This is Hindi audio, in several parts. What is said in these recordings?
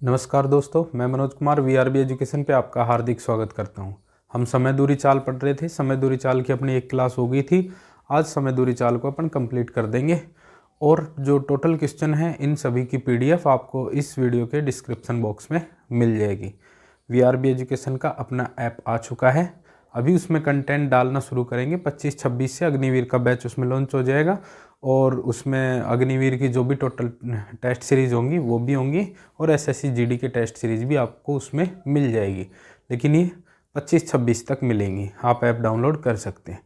नमस्कार दोस्तों, मैं मनोज कुमार वीआरबी एजुकेशन पे आपका हार्दिक स्वागत करता हूं। हम समय दूरी चाल पढ़ रहे थे। समय दूरी चाल की अपनी एक क्लास हो गई थी। आज समय दूरी चाल को अपन कंप्लीट कर देंगे और जो टोटल क्वेश्चन हैं इन सभी की पीडीएफ आपको इस वीडियो के डिस्क्रिप्शन बॉक्स में मिल जाएगी। वीआरबी एजुकेशन का अपना ऐप आ चुका है। अभी उसमें कंटेंट डालना शुरू करेंगे। 25-26 से अग्निवीर का बैच उसमें लॉन्च हो जाएगा और उसमें अग्निवीर की जो भी टोटल टेस्ट सीरीज़ होंगी वो भी होंगी और एसएससी जीडी के टेस्ट सीरीज़ भी आपको उसमें मिल जाएगी। लेकिन ये 25-26 तक मिलेंगी। आप ऐप डाउनलोड कर सकते हैं।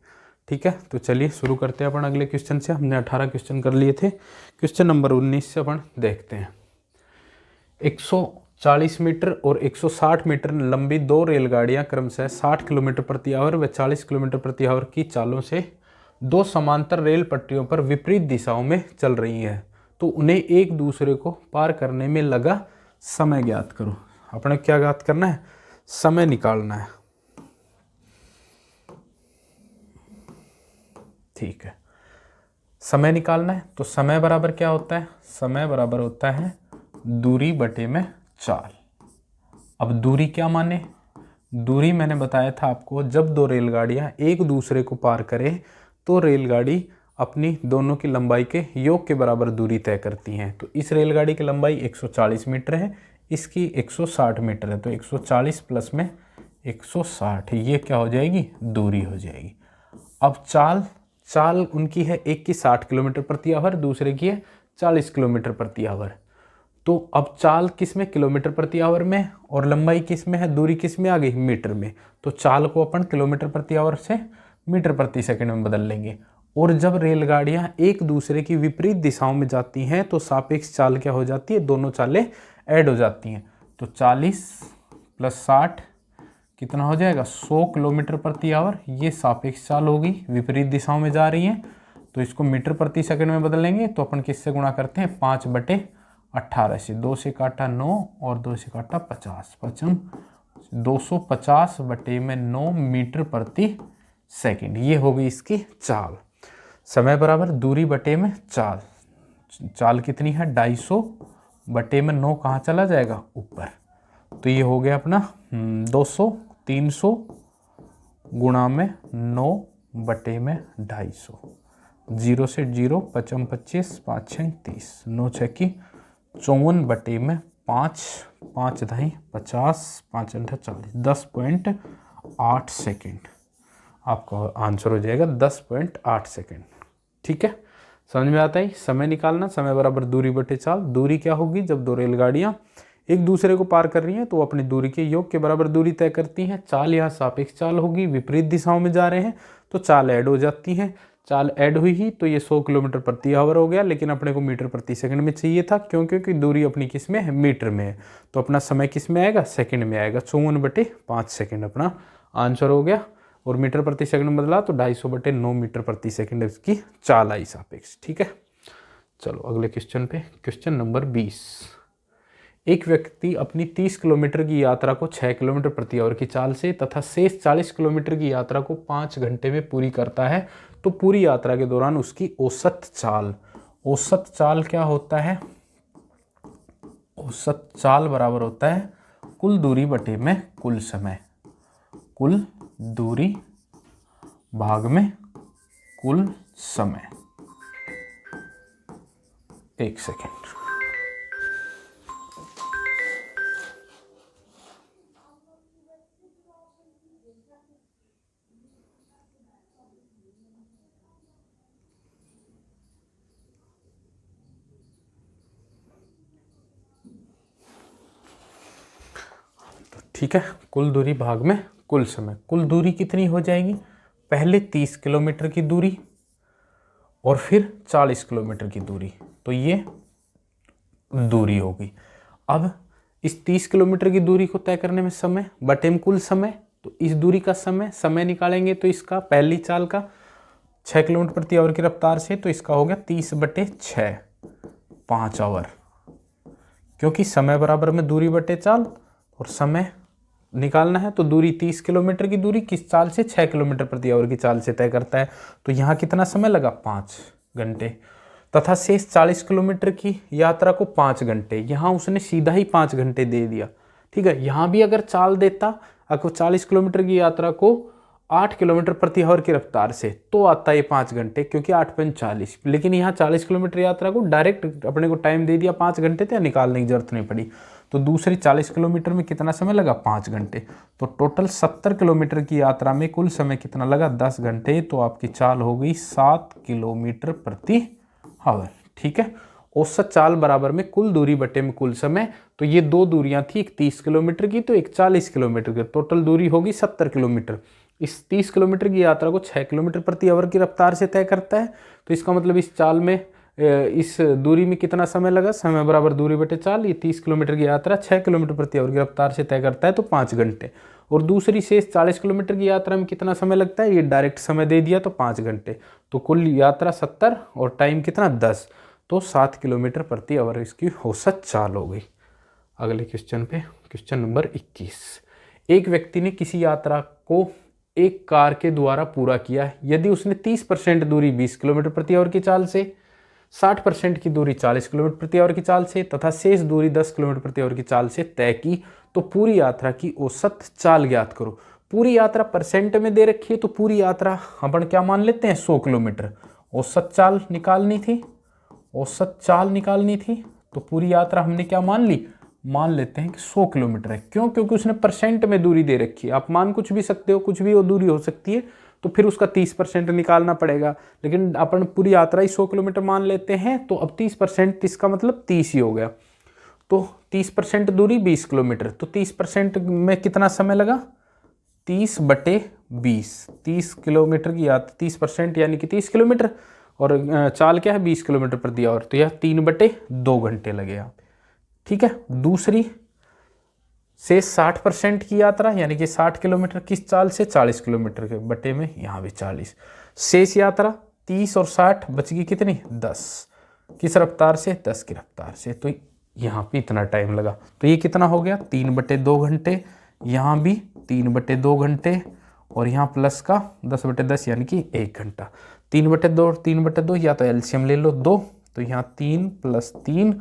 ठीक है, तो चलिए शुरू करते हैं अपन अगले क्वेश्चन से। हमने 18 क्वेश्चन कर लिए थे। क्वेश्चन नंबर 19 से अपन देखते हैं। 140 मीटर और 160 मीटर लंबी दो रेलगाड़ियां क्रमशः 60 किलोमीटर प्रति आवर व 40 किलोमीटर प्रति आवर की चालों से दो समांतर रेल पटरियों पर विपरीत दिशाओं में चल रही हैं, तो उन्हें एक दूसरे को पार करने में लगा समय ज्ञात करो। अपने क्या ज्ञात करना है? समय निकालना है। ठीक है, समय निकालना है तो समय बराबर क्या होता है? समय बराबर होता है दूरी बटे में चाल। अब दूरी क्या माने? दूरी मैंने बताया था आपको, जब दो रेलगाड़ियां एक दूसरे को पार करें तो रेलगाड़ी अपनी दोनों की लंबाई के योग के बराबर दूरी तय करती हैं। तो इस रेलगाड़ी की लंबाई 140 मीटर है, इसकी 160 मीटर है, तो 140 प्लस में 160 ये क्या हो जाएगी? दूरी हो जाएगी। अब चाल उनकी है, एक की 60 किलोमीटर प्रति आवर, दूसरे की है 40 किलोमीटर प्रति आवर। तो अब चाल किस में? किलोमीटर प्रति आवर में, और लंबाई किस में है? दूरी किस में आ गई? मीटर में। तो चाल को अपन किलोमीटर प्रति आवर से मीटर प्रति सेकंड में बदल लेंगे। और जब रेलगाड़ियां एक दूसरे की विपरीत दिशाओं में जाती हैं तो सापेक्ष चाल क्या हो जाती है? दोनों चालें ऐड हो जाती हैं। तो 40 प्लस 60 कितना हो जाएगा? 100 किलोमीटर प्रति आवर। ये सापेक्ष चाल होगी, विपरीत दिशाओं में जा रही हैं, तो इसको मीटर प्रति सेकंड में बदल लेंगे। तो अपन किससे गुणा करते हैं? 5/18 से। 2 से काटा 9 और 2 से काटा 50, 250 बटे में 9 मीटर प्रति सेकंड। ये हो गई इसकी चाल। समय बराबर दूरी बटे में चाल। चाल कितनी है? 250 बटे में 9 कहाँ चला जाएगा? ऊपर। तो ये हो गया अपना 200, 300 गुणा में 9 बटे में 250। 0 से 0, 55 25, 5 6 30, 9 6 की 54 बटे में 5, 5 दही 50, 5 8 40, 10.8 सेकेंड। आपका आंसर हो जाएगा 10.8 सेकेंड। ठीक है, समझ में आता है? समय निकालना, समय बराबर दूरी बटे चाल। दूरी क्या होगी? जब दो रेलगाड़ियां एक दूसरे को पार कर रही हैं तो वो अपनी दूरी के योग के बराबर दूरी तय करती हैं। चाल यहाँ सापेक्ष चाल होगी, विपरीत दिशाओं में जा रहे हैं तो चाल ऐड हो जाती हैं। चाल ऐड हुई ही तो ये 100 किलोमीटर प्रति आवर हो गया, लेकिन अपने को मीटर प्रति सेकंड में चाहिए था। क्यों? क्योंकि दूरी अपनी किस में है? मीटर में है। तो अपना समय किस में आएगा? सेकंड में आएगा। 54/5 सेकंड अपना आंसर हो गया। और मीटर प्रति सेकंड में बदला तो 250/9 मीटर प्रति सेकंड इसकी चाल आई सापेक्ष। ठीक है, चलो अगले क्वेश्चन पे। Question number 20। एक व्यक्ति अपनी 30 किलोमीटर की यात्रा को 6 किलोमीटर प्रति आवर की चाल से तथा शेष 40 किलोमीटर की यात्रा को 5 घंटे में पूरी करता है, तो पूरी यात्रा के दौरान उसकी औसत चाल। औसत चाल क्या होता है? औसत चाल बराबर होता है कुल दूरी बटे में कुल समय। कुल दूरी भाग में कुल समय। एक सेकेंड। ठीक है, कुल दूरी भाग में कुल समय। कुल दूरी कितनी हो जाएगी? पहले 30 किलोमीटर की दूरी और फिर 40 किलोमीटर की दूरी, तो ये दूरी होगी। अब इस 30 किलोमीटर की दूरी को तय करने में समय बटे में कुल समय, तो इस दूरी का समय निकालेंगे तो इसका पहली चाल का 6 किलोमीटर प्रति आवर की रफ्तार से, तो इसका हो गया 30/6, 5 आवर। क्योंकि समय बराबर में दूरी बटे चाल और समय निकालना है, तो दूरी 30 किलोमीटर की दूरी किस चाल से? 6 किलोमीटर प्रति आवर की चाल से तय करता है। तो यहाँ कितना समय लगा? 5 घंटे। तथा शेष 40 किलोमीटर की यात्रा को 5 घंटे। यहाँ उसने सीधा ही 5 घंटे दे दिया, ठीक है। यहाँ भी अगर चाल देता, अगर 40 किलोमीटर की यात्रा को 8 किलोमीटर प्रति आवर की रफ्तार से, तो आता है 5 घंटे, क्योंकि 8×40। लेकिन यहाँ 40 किलोमीटर यात्रा को डायरेक्ट अपने को टाइम दे दिया 5 घंटे, तो निकालने की जरूरत नहीं पड़ी। तो दूसरी 40 किलोमीटर में कितना समय लगा? 5 घंटे। तो टोटल 70 किलोमीटर की यात्रा में कुल समय कितना लगा? 10 घंटे। तो आपकी चाल हो गई 7 किलोमीटर प्रति आवर, ठीक है। औसत चाल बराबर में कुल दूरी बटे में कुल समय। तो ये दो दूरियां थी, एक 30 किलोमीटर की तो एक 40 किलोमीटर की, टोटल दूरी होगी 70 किलोमीटर। इस 30 किलोमीटर की यात्रा को 6 किलोमीटर प्रति आवर की रफ्तार से तय करता है। तो इसका मतलब इस चाल में, इस दूरी में कितना समय लगा? समय बराबर दूरी बटे चाल। ये 30 किलोमीटर की यात्रा 6 किलोमीटर प्रति आवर की रफ्तार से तय करता है, तो 5 घंटे। और दूसरी शेष 40 किलोमीटर की यात्रा में कितना समय लगता है? ये डायरेक्ट समय दे दिया, तो 5 घंटे। तो कुल यात्रा 70 और टाइम कितना? 10। तो 7 किलोमीटर प्रति आवर इसकी औसत चाल हो गई। अगले क्वेश्चन पे, क्वेश्चन नंबर 21। एक व्यक्ति ने किसी यात्रा को एक कार के द्वारा पूरा किया है। यदि उसने 30% दूरी 20 किलोमीटर प्रति आवर की चाल से, 60% की दूरी 40 किलोमीटर प्रति आवर की चाल से तथा शेष दूरी 10 किलोमीटर प्रति आवर की चाल से तय की, तो पूरी यात्रा की औसत चाल ज्ञात करो। पूरी यात्रा परसेंट में दे रखी है, तो पूरी यात्रा अपन क्या मान लेते हैं? 100 किलोमीटर। औसत चाल निकालनी थी, औसत चाल निकालनी थी, तो पूरी यात्रा हमने क्या मान ली? मान लेते हैं कि 100 किलोमीटर है। क्यों? क्योंकि उसने परसेंट में दूरी दे रखी है। आप मान कुछ भी सकते हो, कुछ भी वो दूरी हो सकती है, तो फिर उसका 30% निकालना पड़ेगा। लेकिन अपन पूरी यात्रा ही 100 किलोमीटर मान लेते हैं, तो अब 30%, इसका मतलब 30 ही हो गया। तो 30% दूरी 20 किलोमीटर, तो 30% में कितना समय लगा? 30/20। 30 किलोमीटर की यात्रा 30% यानी कि 30 किलोमीटर, और चाल क्या है? 20 किलोमीटर प्रति आवर, तो यह 3/2 घंटे लगे यहाँ पे, ठीक है। दूसरी से 60% की यात्रा यानी कि 60 किलोमीटर किस चाल से? 40 किलोमीटर के बटे में यहाँ भी 40। शेष यात्रा 30 और 60 बच गई कितनी? 10। किस रफ्तार से? 10 की रफ्तार से। तो यहाँ पे इतना टाइम लगा। तो ये कितना हो गया? 3/2 घंटे। यहाँ भी 3/2 घंटे, और यहाँ प्लस का 10/10 यानी कि 1 घंटा। 3/2 और 3/2, या तो एलसीएम ले लो 2, तो यहाँ 3 + 3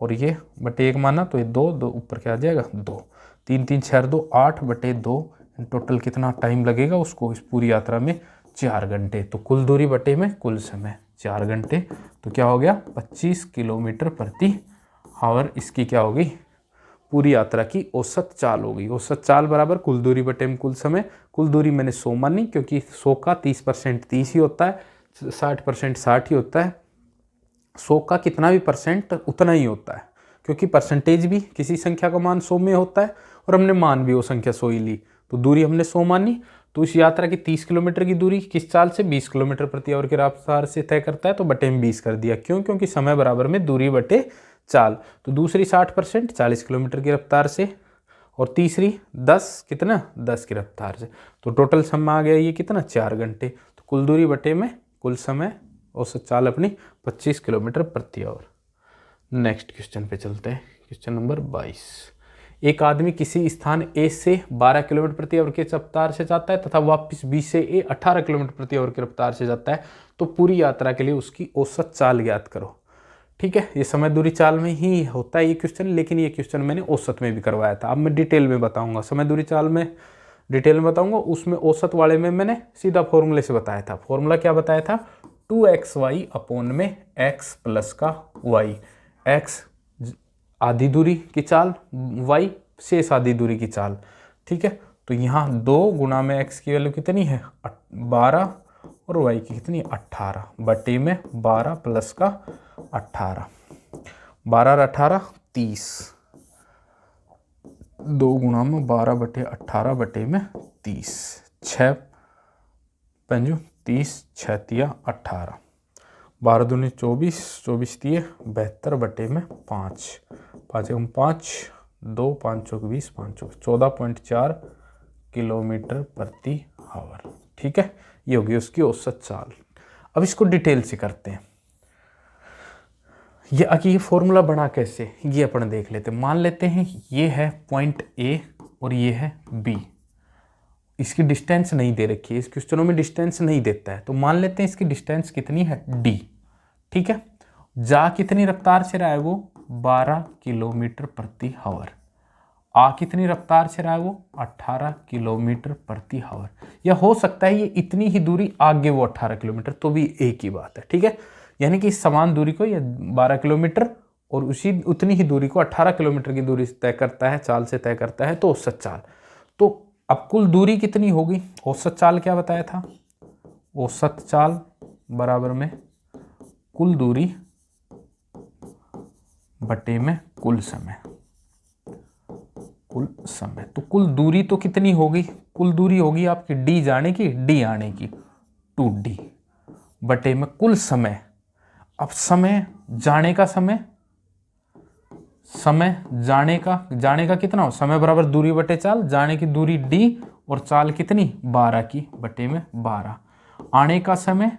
और ये बटे 1 माना, तो ये 2 ऊपर क्या आ जाएगा? 2। 3 3 6 2 8/2। टोटल कितना टाइम लगेगा उसको इस पूरी यात्रा में? 4 घंटे। तो कुल दूरी बटे में कुल समय 4 घंटे। तो क्या हो गया? 25 किलोमीटर प्रति आवर इसकी क्या हो गई? पूरी यात्रा की औसत चाल हो गई। औसत चाल बराबर कुल दूरी बटे में कुल समय। कुल दूरी मैंने 100 मानी, क्योंकि 100 का 30% 30 ही होता है, 60% 60 ही होता है। 100 का कितना भी परसेंट उतना ही होता है, क्योंकि परसेंटेज भी किसी संख्या का मान 100 में होता है, और हमने मान भी वो संख्या 100 ही ली। तो दूरी हमने 100 मानी। तो इस यात्रा की 30 किलोमीटर की दूरी किस चाल से? 20 किलोमीटर प्रति आवर की रफ्तार से तय करता है, तो बटे में 20 कर दिया। क्यों? क्योंकि समय बराबर में दूरी बटे चाल। तो दूसरी 60% 40 किलोमीटर की रफ्तार से, और तीसरी 10 कितना? 10 की रफ्तार से। तो टोटल समय आ गया ये कितना? 4 घंटे। तो कुल दूरी बटे में कुल समय, औसत चाल अपनी 25 किलोमीटर प्रति आवर। नेक्स्ट क्वेश्चन पे चलते हैं, क्वेश्चन नंबर 22। एक आदमी किसी स्थान ए से 12 किलोमीटर प्रति आवर की रफ्तार से जाता है तथा वापस बी से ए 18 किलोमीटर प्रति आवर की रफ्तार से जाता है, तो पूरी यात्रा के लिए उसकी औसत चाल ज्ञात करो। ठीक है, ये समय दूरी चाल में ही होता है ये क्वेश्चन, लेकिन ये क्वेश्चन मैंने औसत में भी करवाया था। अब मैं डिटेल में बताऊंगा, समय दूरी चाल में डिटेल में बताऊंगा, उसमें औसत वाले में मैंने सीधा फॉर्मूले से बताया था। फॉर्मूला क्या बताया था? 2xy अपॉन में x प्लस का y। x आधी दूरी की चाल, y शेष आधी दूरी की चाल। ठीक है, तो यहाँ 2 गुना में x की वैल्यू कितनी है? 12, और y की कितनी? 18 बटे में 12 प्लस का 18। 12 और 18 30। 2 गुना में 12 बटे 18 बटे में 30। 6 पंजू 30, 6 तिया 18। 12 दूनी 24, 24 तिये 72 बटे में 5। 5 एकम 5, 2 5 चौक 20, 5 चौक 14.4 किलोमीटर प्रति आवर। ठीक है, ये होगी उसकी औसत चाल। अब इसको डिटेल से करते हैं। ये फॉर्मूला बना कैसे, ये अपन देख लेते हैं। मान लेते हैं ये है पॉइंट ए और ये है बी। इसकी डिस्टेंस नहीं दे रखी है, इस क्वेश्चनों में डिस्टेंस नहीं देता है, तो मान लेते हैं इसकी डिस्टेंस कितनी है? डी। ठीक है, जा कितनी रफ्तार से रहा है वो 12 किलोमीटर प्रति आवर। आ कितनी रफ्तार से रहा है वो 18 किलोमीटर प्रति आवर। या हो सकता है ये इतनी ही दूरी आगे वो 18 किलोमीटर, तो भी एक ही बात है, ठीक है। यानी कि समान दूरी को ये 12 किलोमीटर और उतनी ही दूरी को 18 किलोमीटर की दूरी से तय करता है, चाल से तय करता है, तो औसत चाल। तो अब कुल दूरी कितनी होगी, औसत चाल क्या बताया था, औसत चाल बराबर में कुल दूरी बटे में कुल समय। कुल समय तो कुल दूरी तो कितनी होगी, कुल दूरी होगी आपकी d जाने की d आने की 2d बटे में कुल समय। अब समय जाने का समय जाने का कितना हो, समय बराबर दूरी बटे चाल, जाने की दूरी d और चाल कितनी 12 की बटे में 12। आने का समय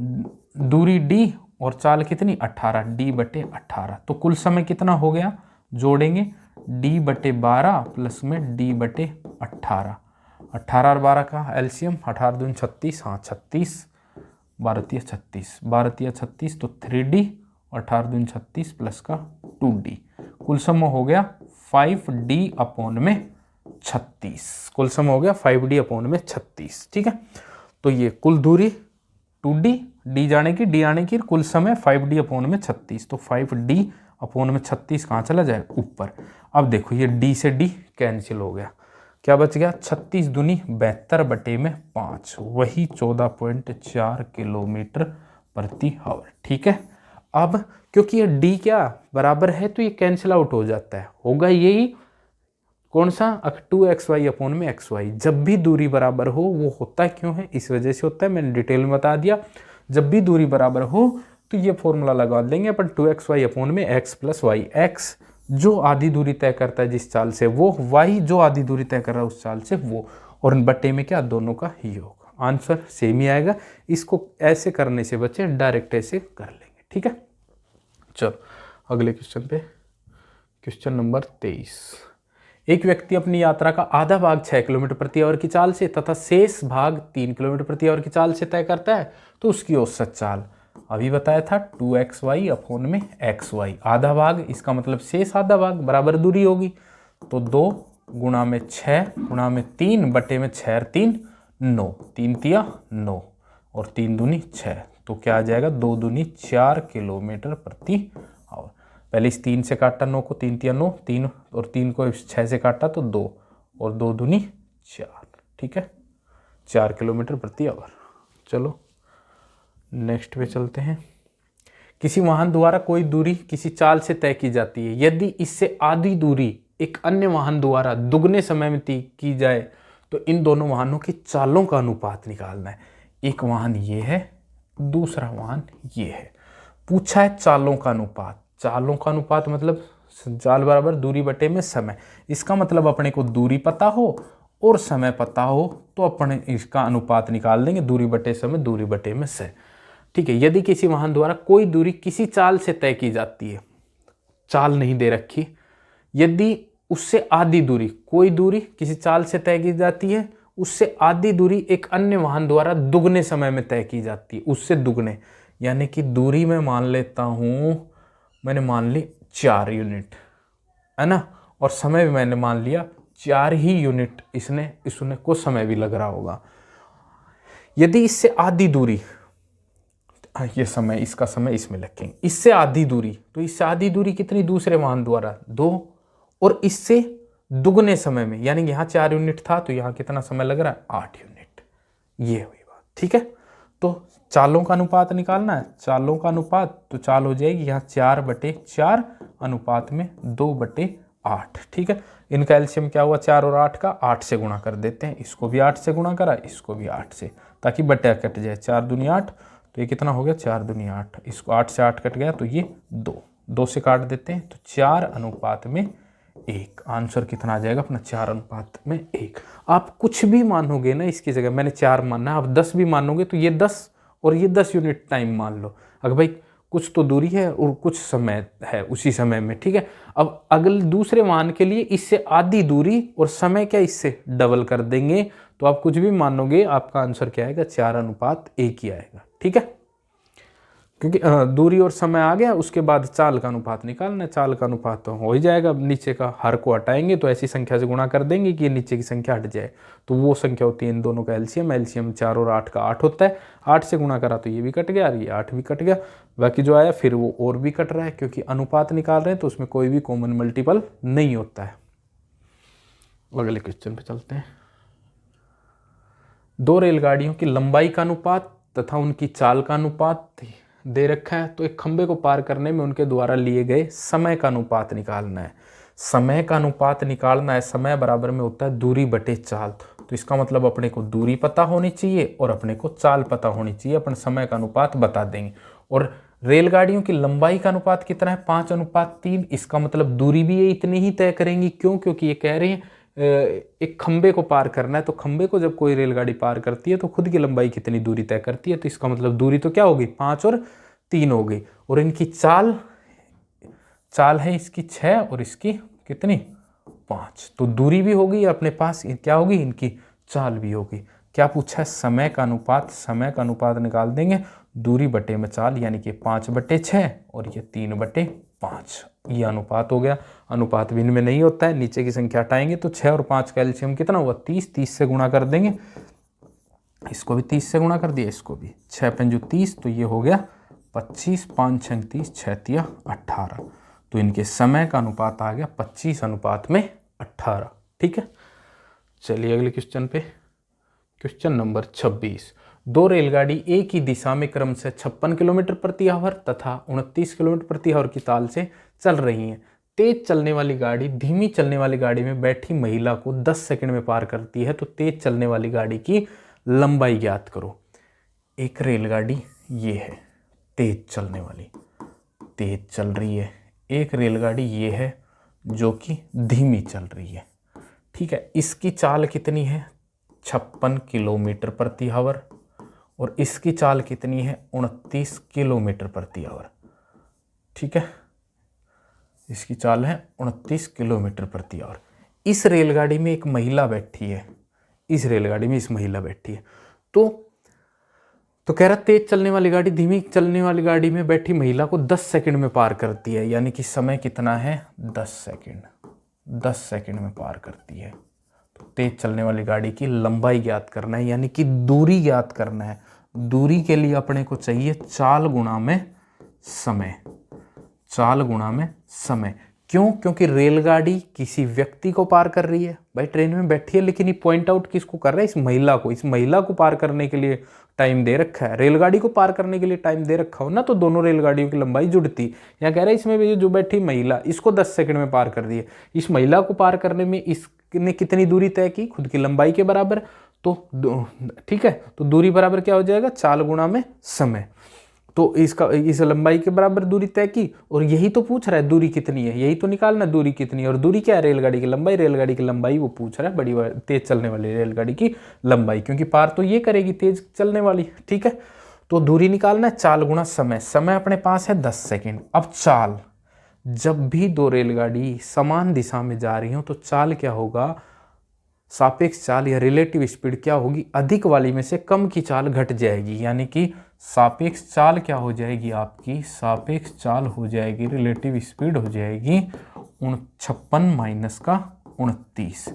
दूरी d और चाल कितनी 18 d बटे 18। तो कुल समय कितना हो गया, जोड़ेंगे d बटे 12 प्लस में d बटे 18। 18 और 12 का एलसीएम 18 दूनी 36, हाँ 36, 12 तिया 36, 12 तिया 36 तो 3d और 18 दूनी 36 प्लस का 2d। कुल समय हो गया 5d अपॉन में 36। कुल समय हो गया 5d अपॉन में 36, ठीक है। तो ये कुल दूरी 2d, d जाने की d आने की, कुल समय 5d अपॉन में 36। तो 5d अपॉन में 36 कहाँ चला जाए ऊपर। अब देखो ये d से d कैंसिल हो गया, क्या बच गया 36 दूनी 72 बटे में 5, वही 14.4 किलोमीटर प्रति आवर, ठीक है। अब क्योंकि ये d क्या बराबर है तो ये कैंसिल आउट हो जाता है, होगा यही कौन सा 2xy अपॉन में xy। जब भी दूरी बराबर हो वो होता क्यों है, इस वजह से होता है, मैंने डिटेल में बता दिया। जब भी दूरी बराबर हो तो ये फॉर्मूला लगा देंगे अपन 2xy अपॉन में x प्लस वाई। x जो आधी दूरी तय करता है जिस चाल से वो, y जो आधी दूरी तय कर रहा है उस चाल से वो, और बटे में क्या दोनों का ही होगा। आंसर सेम ही आएगा। इसको ऐसे करने से बच्चे डायरेक्ट ऐसे कर लेंगे, ठीक है। चलो अगले क्वेश्चन पे, क्वेश्चन नंबर 23। एक व्यक्ति अपनी यात्रा का आधा भाग 6 किलोमीटर प्रति आवर की चाल से तथा शेष भाग 3 किलोमीटर प्रति आवर की चाल से तय करता है, तो उसकी औसत चाल अभी बताया था 2xy अपॉन में xy। आधा भाग इसका मतलब शेष आधा भाग, बराबर दूरी होगी, तो 2 गुणा में 6 गुणा में 3 बटे में 6 और 3 9, 3 तिया 9 और 3 दूनी 6, तो क्या आ जाएगा 2 दूनी 4 किलोमीटर प्रति आवर। पहले इस 3 से काटा 9 को, 3 तिया 9, 3 और 3 को 6 से काटा तो 2 और 2 दूनी 4, ठीक है, 4 किलोमीटर प्रति आवर। चलो नेक्स्ट पे चलते हैं। किसी वाहन द्वारा कोई दूरी किसी चाल से तय की जाती है, यदि इससे आधी दूरी एक अन्य वाहन द्वारा दुगने समय में तय की जाए तो इन दोनों वाहनों की चालों का अनुपात निकालना है। एक वाहन ये है, दूसरा वाहन ये है। पूछा है चालों का अनुपात। चालों का अनुपात मतलब चाल बराबर दूरी बटे में समय। इसका मतलब अपने को दूरी पता हो और समय पता हो तो अपने इसका अनुपात निकाल देंगे, दूरी बटे समय, दूरी बटे में से, ठीक है। यदि किसी वाहन द्वारा कोई दूरी किसी चाल से तय की जाती है, चाल नहीं दे रखी, यदि उससे आधी दूरी, कोई दूरी किसी चाल से तय की जाती है, उससे आधी दूरी एक अन्य वाहन द्वारा दुगने समय में तय की जाती है, उससे दुगने, यानी कि दूरी मैं मान लेता हूं, मैंने मान ली 4 यूनिट है ना, और समय भी मैंने मान लिया 4 ही यूनिट, इसने को समय भी लग रहा होगा। यदि इससे आधी दूरी, ये समय, इसका समय इसमें लिखेंगे, इससे आधी दूरी, तो इससे आधी दूरी कितनी दूसरे वाहन द्वारा 2, और इससे दुगने समय में, यानी यहाँ 4 यूनिट था तो यहाँ कितना समय लग रहा है 8 यूनिट। ये हुई बात, ठीक है। तो चालों का अनुपात निकालना है, चालों का अनुपात, तो चाल हो जाएगी यहाँ 4/4 अनुपात में 2/8, ठीक है। इनका एलसीएम क्या हुआ 4 और 8 का, 8 से गुणा कर देते हैं, इसको भी 8 से गुणा करा, इसको भी 8 से, ताकि बटा कट जाए, 4 दूनी 8, तो ये कितना हो गया 4 दूनी 8, इसको 8 से 8 कट गया तो ये 2 से काट देते हैं, तो 4:1। आंसर कितना आ जाएगा अपना 4:1। आप कुछ भी मानोगे ना इसकी जगह, मैंने 4 मानना, आप 10 भी मानोगे तो ये 10 और ये 10 यूनिट टाइम मान लो। अगर भाई कुछ तो दूरी है और कुछ समय है उसी समय में, ठीक है। अब अगले दूसरे वाहन के लिए इससे आधी दूरी और समय क्या इससे डबल कर देंगे, तो आप कुछ भी मानोगे आपका आंसर क्या आएगा 4:1 ही आएगा, ठीक है। क्योंकि दूरी और समय आ गया, उसके बाद चाल का अनुपात निकालना है। चाल का अनुपात तो हो ही जाएगा, नीचे का हर को हटाएंगे तो ऐसी संख्या से गुणा कर देंगे कि ये नीचे की संख्या हट जाए, तो वो संख्या होती है इन दोनों का एलसीएम। एलसीएम 4 और 8 का 8 होता है। 8 से गुणा करा तो ये भी कट गया और ये 8 भी कट गया, बाकी जो आया फिर वो और भी कट रहा है, क्योंकि अनुपात निकाल रहे हैं तो उसमें कोई भी कॉमन मल्टीपल नहीं होता है। अगले क्वेश्चन पे चलते हैं। दो रेलगाड़ियों की लंबाई का अनुपात तथा उनकी चाल का अनुपात दे रखा है, तो एक खंबे को पार करने में उनके द्वारा लिए गए समय का अनुपात निकालना है। समय का अनुपात निकालना है, समय बराबर में होता है दूरी बटे चाल। तो इसका मतलब अपने को दूरी पता होनी चाहिए और अपने को चाल पता होनी चाहिए, अपन समय का अनुपात बता देंगे। और रेलगाड़ियों की लंबाई का अनुपात कितना है, 5:3। इसका मतलब दूरी भी ये इतनी ही तय करेंगी। क्यों? क्योंकि ये कह रही है एक खंबे को पार करना है, तो खंबे को जब कोई रेलगाड़ी पार करती है तो खुद की लंबाई कितनी दूरी तय करती है, तो इसका मतलब दूरी तो क्या होगी, 5 और 3 हो गई। और इनकी चाल है इसकी 6 और इसकी कितनी, 5। तो दूरी भी होगी अपने पास, क्या होगी, इनकी चाल भी होगी। क्या पूछा है, समय का अनुपात। समय का अनुपात निकाल देंगे दूरी बटे में चाल, यानी कि 5/6 और ये 3/5। ये अनुपात हो गया। अनुपात भी इनमें नहीं होता है, नीचे की संख्या हटाएंगे तो 6 और 5 का एलसीएम कितना हुआ, 30। 30 से गुणा कर देंगे, इसको भी 30 से गुणा कर दिया, इसको भी 6 पंजू 30, तो ये हो गया 25, 5 6 30, 6 तिया 18। तो इनके समय का अनुपात आ गया 25:18। ठीक है, चलिए अगले क्वेश्चन पे। Question number 26। दो रेलगाड़ी एक ही दिशा में क्रम से 56 किलोमीटर प्रति आवर तथा 29 किलोमीटर प्रति आवर की ताल से चल रही हैं। तेज चलने वाली गाड़ी धीमी चलने वाली गाड़ी में बैठी महिला को 10 सेकंड में पार करती है, तो तेज चलने वाली गाड़ी की लंबाई ज्ञात करो। एक रेलगाड़ी ये है तेज चलने वाली, तेज चल रही है। एक रेलगाड़ी ये है जो कि धीमी चल रही है। ठीक है, इसकी चाल कितनी है, 56 किलोमीटर प्रति आवर, और इसकी चाल कितनी है, 29 किलोमीटर प्रति आवर। ठीक है, इसकी चाल है 29 किलोमीटर प्रति आवर। इस रेलगाड़ी में एक महिला बैठी है, इस रेलगाड़ी में इस महिला बैठी है। तो कह रहा तेज चलने वाली गाड़ी धीमी चलने वाली गाड़ी में बैठी महिला को 10 सेकंड में पार करती है, यानी कि समय कितना है, 10 सेकंड। 10 सेकंड में पार करती है। तो तेज चलने वाली गाड़ी की लंबाई ज्ञात करना है, यानी कि दूरी ज्ञात करना है। दूरी के लिए अपने को चाहिए चाल गुणा में समय। चाल गुणा में समय। क्यों? क्योंकि रेलगाड़ी किसी व्यक्ति को पार कर रही है। भाई ट्रेन में बैठी है, लेकिन ये पॉइंट आउट किसको कर रहा है, इस महिला को। इस महिला को पार करने के लिए टाइम दे रखा है, रेलगाड़ी को पार करने के लिए टाइम दे रखा हो ना, तो दोनों रेलगाड़ियों की लंबाई जुड़ती। यहाँ कह रहा है इसमें भी जो बैठी महिला, इसको 10 सेकंड में पार कर दिए। इस महिला को पार करने में इसने कितनी दूरी तय की, खुद की लंबाई के बराबर। तो ठीक है, तो दूरी बराबर क्या हो जाएगा, चाल गुणा में समय। तो इस लंबाई के बराबर दूरी तय की, और यही तो पूछ रहा है दूरी कितनी है, यही तो निकालना दूरी कितनी है। और दूरी क्या है, रेलगाड़ी की लंबाई। रेलगाड़ी की लंबाई वो पूछ रहा है, बड़ी तेज चलने वाली रेलगाड़ी की लंबाई, क्योंकि पार तो ये करेगी तेज चलने वाली। ठीक है, तो दूरी निकालना है चाल गुणा समय। समय अपने पास है 10 सेकेंड। अब चाल, जब भी दो रेलगाड़ी समान दिशा में जा रही हो तो चाल क्या होगा, सापेक्ष चाल या रिलेटिव स्पीड क्या होगी, अधिक वाली में से कम की चाल घट जाएगी, यानी कि सापेक्ष चाल क्या हो जाएगी आपकी, सापेक्ष चाल हो जाएगी, रिलेटिव स्पीड हो जाएगी 56 माइनस का 29,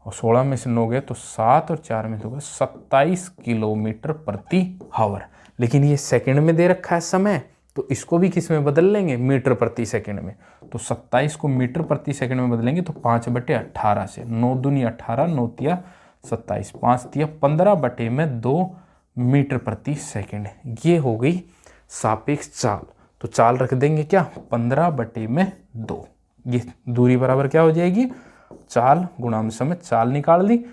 और 16 में से 9 गए तो 7 और 4 में से होगा 27 किलोमीटर प्रति आवर। लेकिन ये सेकंड में दे रखा है समय, तो इसको भी किस में बदल लेंगे, मीटर प्रति सेकंड में। तो 27 को मीटर प्रति सेकंड में बदलेंगे तो 5/18 से, 9 दूनी 18, 9 तिया 27, 5 तिया 15/2 मीटर प्रति सेकंड। ये हो गई सापेक्ष चाल। तो चाल रख देंगे क्या, 15/2। ये दूरी बराबर क्या हो जाएगी, चाल गुणा में समय। चाल निकाल ली,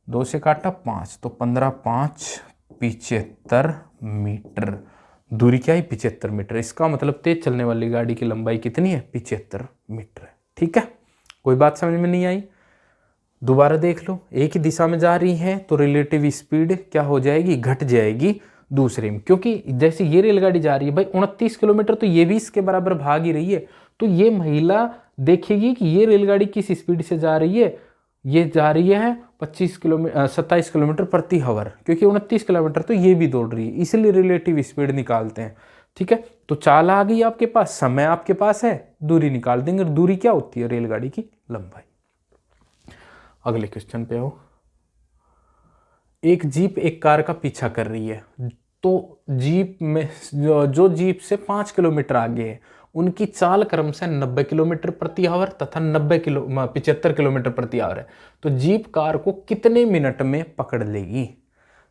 2 से काटा 5, तो 15 5 75 मीटर। दूरी क्या है, 75 मीटर। इसका मतलब तेज चलने वाली गाड़ी की लंबाई कितनी है, 75 मीटर। ठीक है, कोई बात समझ में नहीं आई, दोबारा देख लो। एक ही दिशा में जा रही है तो रिलेटिव स्पीड क्या हो जाएगी, घट जाएगी दूसरे में, क्योंकि जैसे ये रेलगाड़ी जा रही है भाई 29 किलोमीटर, तो ये भी इसके बराबर भाग ही रही है। तो ये महिला देखेगी कि ये रेलगाड़ी किस स्पीड से जा रही है, ये जा रही है 27 किलोमीटर प्रति आवर, क्योंकि 29 किलोमीटर तो ये भी दौड़ रही है, इसलिए रिलेटिव स्पीड निकालते हैं। ठीक है, तो चाल आ गई आपके पास, समय आपके पास है, दूरी निकाल देंगे। दूरी क्या होती है? रेलगाड़ी की लंबाई। अगले क्वेश्चन पे आओ। एक जीप एक कार का पीछा कर रही है, तो जीप में जो जीप से 5 किलोमीटर आगे है उनकी चाल क्रमशः 90 किलोमीटर प्रति आवर तथा 75 किलोमीटर प्रति आवर है। तो जीप कार को कितने मिनट में पकड़ लेगी?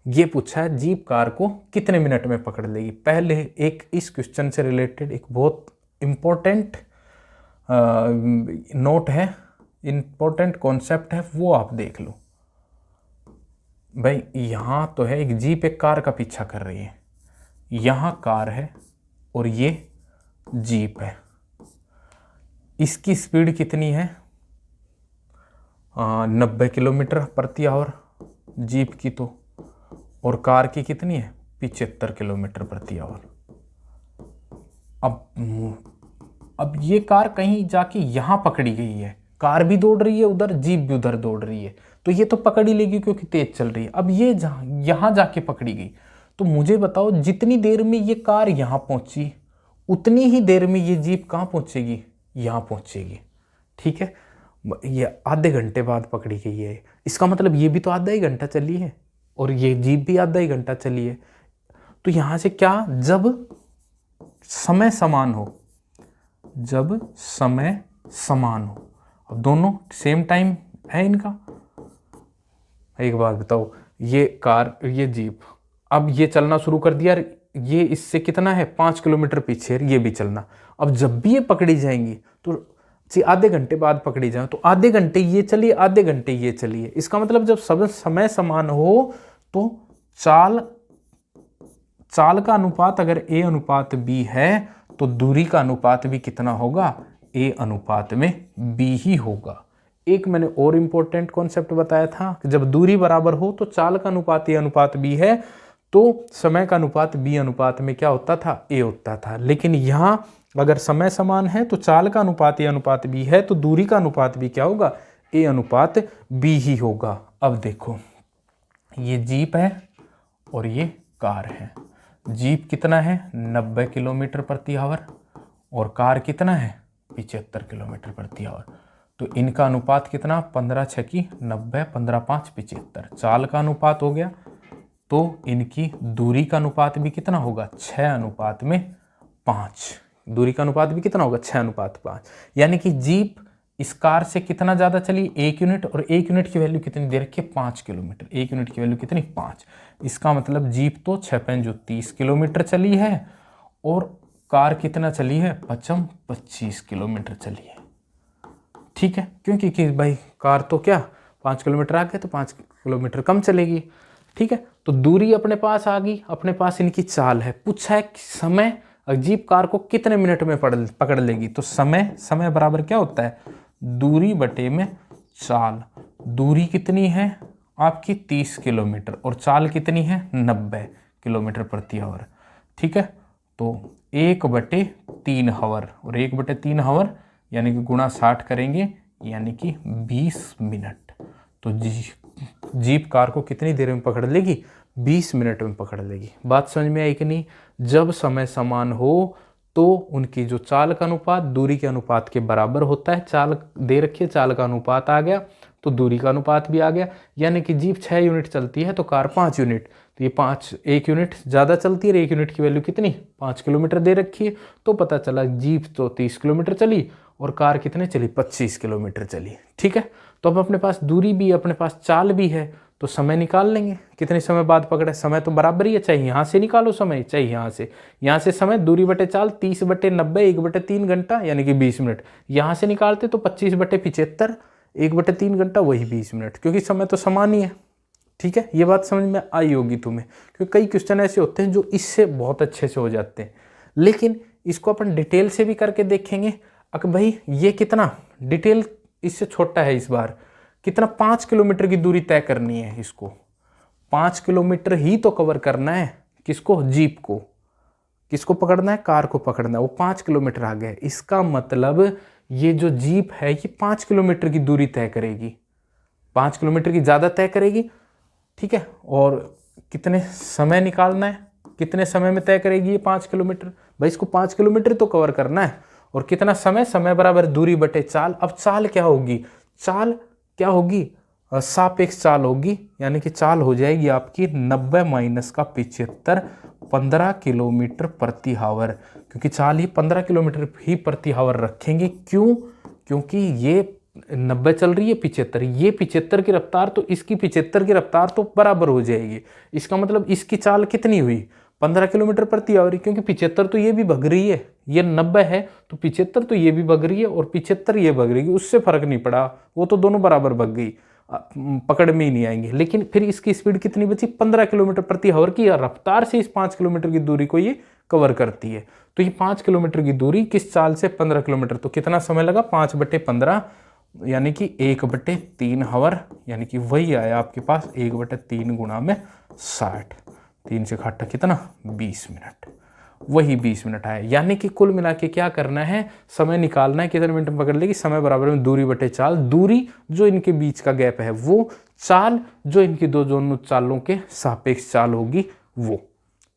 ये पूछा है, जीप कार को कितने मिनट में पकड़ लेगी। पहले एक इस क्वेश्चन से रिलेटेड एक बहुत इंपॉर्टेंट नोट है, इंपॉर्टेंट कॉन्सेप्ट है, वो आप देख लो भाई। यहाँ तो है एक जीप एक कार का पीछा कर रही है, यहाँ कार है और ये जीप है। इसकी स्पीड कितनी है? 90 किलोमीटर प्रति आवर जीप की, तो और कार की कितनी है? 75 किलोमीटर प्रति आवर। अब ये कार कहीं जाके यहाँ पकड़ी गई है, कार भी दौड़ रही है उधर, जीप भी उधर दौड़ रही है, तो ये तो पकड़ ही लेगी क्योंकि तेज चल रही है। अब ये यहाँ जाके पकड़ी गई, तो मुझे बताओ जितनी देर में ये कार यहाँ पहुंची उतनी ही देर में ये जीप कहाँ पहुंचेगी? यहाँ पहुंचेगी। ठीक है, ये आधे घंटे बाद पकड़ी गई है, इसका मतलब ये भी तो आधा ही घंटा चली है और ये जीप भी आधा ही घंटा चली है। तो यहाँ से क्या, जब समय समान हो, जब समय समान हो, अब दोनों सेम टाइम है इनका। एक बात बताओ, ये कार ये जीप अब ये चलना शुरू कर दिया, ये इससे कितना है? 5 किलोमीटर पीछे, ये भी चलना। अब जब भी ये पकड़ी जाएंगी तो आधे घंटे बाद पकड़ी जाए, तो आधे घंटे ये चलिए, आधे घंटे ये चलिए। इसका मतलब जब सब समय समान हो तो चाल का अनुपात अगर A अनुपात B है तो दूरी का अनुपात भी कितना होगा? A अनुपात में B ही होगा। एक मैंने और इंपॉर्टेंट कॉन्सेप्ट बताया था कि जब दूरी बराबर हो तो चाल का अनुपात A अनुपात B है, तो समय का अनुपात B अनुपात में क्या होता था? A होता था। लेकिन यहाँ अगर समय समान है तो चाल का अनुपात A अनुपात B है, तो दूरी का अनुपात भी क्या होगा? A अनुपात B ही होगा। अब देखो, ये जीप है और ये कार है। जीप कितना है? 90 किलोमीटर प्रति आवर और कार कितना है? 75 किलोमीटर प्रति आवर। तो इनका अनुपात कितना? 15 6 की 90, 15 5 75। चाल का अनुपात हो गया, तो इनकी दूरी का अनुपात भी कितना होगा? 6 अनुपात में 5। दूरी का अनुपात भी कितना होगा? 6 अनुपात 5। यानी कि जीप इस कार से कितना ज़्यादा चली? 1 यूनिट, और 1 यूनिट की वैल्यू कितनी दे रखी है? 5 किलोमीटर। 1 यूनिट की वैल्यू कितनी? 5। इसका मतलब जीप तो 6 5 जो 30 किलोमीटर चली है और कार कितना चली है? 25 किलोमीटर चली है। ठीक है, क्योंकि कि भाई कार तो क्या 5 किलोमीटर आगे, तो 5 किलोमीटर कम चलेगी। ठीक है, तो दूरी अपने पास आ गई, अपने पास इनकी चाल है। पूछा है कि समय, जीप कार को कितने मिनट में पकड़ लेगी? तो समय बराबर क्या होता है? दूरी बटे में चाल। दूरी कितनी है आपकी? 30 किलोमीटर और चाल कितनी है? 90 किलोमीटर प्रति आवर। ठीक है, तो 1/3 हावर, और 1/3 हावर यानी कि गुणा 60 करेंगे, यानी कि 20 मिनट। तो जीप कार को कितनी देर में पकड़ लेगी? 20 मिनट में पकड़ लेगी। बात समझ में आई कि नहीं? जब समय समान हो तो उनकी जो चाल का अनुपात दूरी के अनुपात के बराबर होता है। चाल दे रखिए, चाल का अनुपात आ गया तो दूरी का अनुपात भी आ गया। यानी कि जीप 6 यूनिट चलती है तो कार 5 यूनिट, तो ये 1 यूनिट ज़्यादा चलती है। 1 यूनिट की वैल्यू कितनी? 5 किलोमीटर दे रखी है। तो पता चला जीप तो 30 किलोमीटर चली और कार कितने चली? 25 किलोमीटर चली। ठीक है, तो अब अपने पास दूरी भी, अपने पास चाल भी है, तो समय निकाल लेंगे कितने समय बाद पकड़े। समय तो बराबर ही है, चाहे यहाँ से निकालो समय, चाहे यहाँ से समय, दूरी बटे चाल 30/90, 1/3 घंटा यानी कि 20 मिनट। यहाँ से निकालते तो 25/75, 1/3 घंटा वही 20 मिनट, क्योंकि समय तो समान ही है। ठीक है, ये बात समझ में आई होगी तुम्हें, क्योंकि कई क्वेश्चन ऐसे होते हैं जो इससे बहुत अच्छे से हो जाते हैं, लेकिन इसको अपन डिटेल से भी करके देखेंगे। अगर भाई ये कितना डिटेल इससे छोटा है, इस बार कितना 5 किलोमीटर की दूरी तय करनी है। इसको 5 किलोमीटर ही तो कवर करना है। किसको? जीप को। किसको पकड़ना है? कार को पकड़ना है। वो 5 किलोमीटर आ गया, इसका मतलब ये जो जीप है ये 5 किलोमीटर की दूरी तय करेगी, 5 किलोमीटर की ज़्यादा तय करेगी। ठीक है, और कितने समय निकालना है, कितने समय में तय करेगी ये 5 किलोमीटर? भाई इसको 5 किलोमीटर तो कवर करना है। और कितना समय, समय बराबर दूरी बटे चाल। अब चाल क्या होगी, चाल क्या होगी, सापेक्ष चाल होगी, यानी कि चाल हो जाएगी आपकी 90 माइनस का 75, 15 किलोमीटर प्रति हावर। क्योंकि चाल ही 15 किलोमीटर ही प्रति हावर रखेंगे। क्यों, क्योंकि ये 90 चल रही है 75, ये 75 की रफ्तार तो इसकी 75 की रफ्तार तो बराबर हो जाएगी। इसका मतलब इसकी चाल कितनी हुई, 15 किलोमीटर प्रति आवर, क्योंकि 75 तो ये भी भग रही है, ये 90 है तो 75 तो ये भी भग रही है और 75 ये भग रही है, उससे फर्क नहीं पड़ा, वो तो दोनों बराबर भग गई, पकड़ में ही नहीं आएंगे। लेकिन फिर इसकी स्पीड कितनी बची, 15 किलोमीटर प्रति आवर की रफ्तार से इस 5 किलोमीटर की दूरी को ये कवर करती है। तो ये 5 किलोमीटर की दूरी किस चाल से 15 किलोमीटर, तो कितना समय लगा, 5/15 यानी कि 1/3 हावर, यानी कि वही आया आपके पास 1/3 गुणा में 60, 3 से घाटा कितना 20 मिनट, वही 20 मिनट आया। यानी कि कुल मिला के क्या करना है, समय निकालना है, कितने मिनट में पकड़ लेगी, समय बराबर में दूरी बटे चाल, दूरी जो इनके बीच का गैप है वो, चाल जो इनकी दोनों चालों के सापेक्ष चाल होगी वो,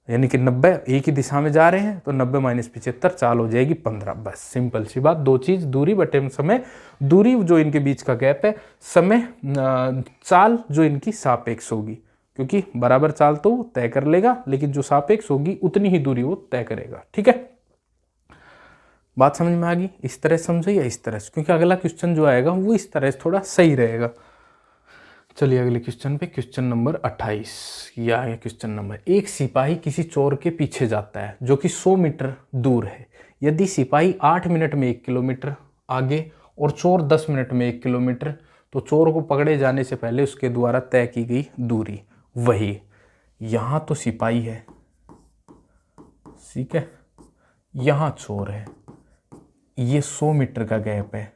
यानी कि 90 एक ही दिशा में जा रहे हैं तो 90 माइनस 75 चाल हो जाएगी 15। बस सिंपल सी बात, दो चीज, दूरी बटे समय, दूरी जो इनके बीच का गैप है, समय चाल जो इनकी सापेक्ष होगी, क्योंकि बराबर चाल तो तय कर लेगा लेकिन जो सापेक्ष होगी उतनी ही दूरी वो तय करेगा। ठीक है, बात समझ में आ गई, इस तरह समझो या इस तरह से, क्योंकि अगला क्वेश्चन जो आएगा वो इस तरह से थोड़ा सही रहेगा। चलिए अगले क्वेश्चन पे, क्वेश्चन नंबर 28, यह है क्वेश्चन नंबर। एक सिपाही किसी चोर के पीछे जाता है जो कि 100 मीटर दूर है। यदि सिपाही 8 मिनट में 1 किलोमीटर आगे और चोर 10 मिनट में 1 किलोमीटर, तो चोर को पकड़े जाने से पहले उसके द्वारा तय की गई दूरी वही। यहां तो सिपाही है, ठीक है, यहां चोर है, ये 100 मीटर का गैप है,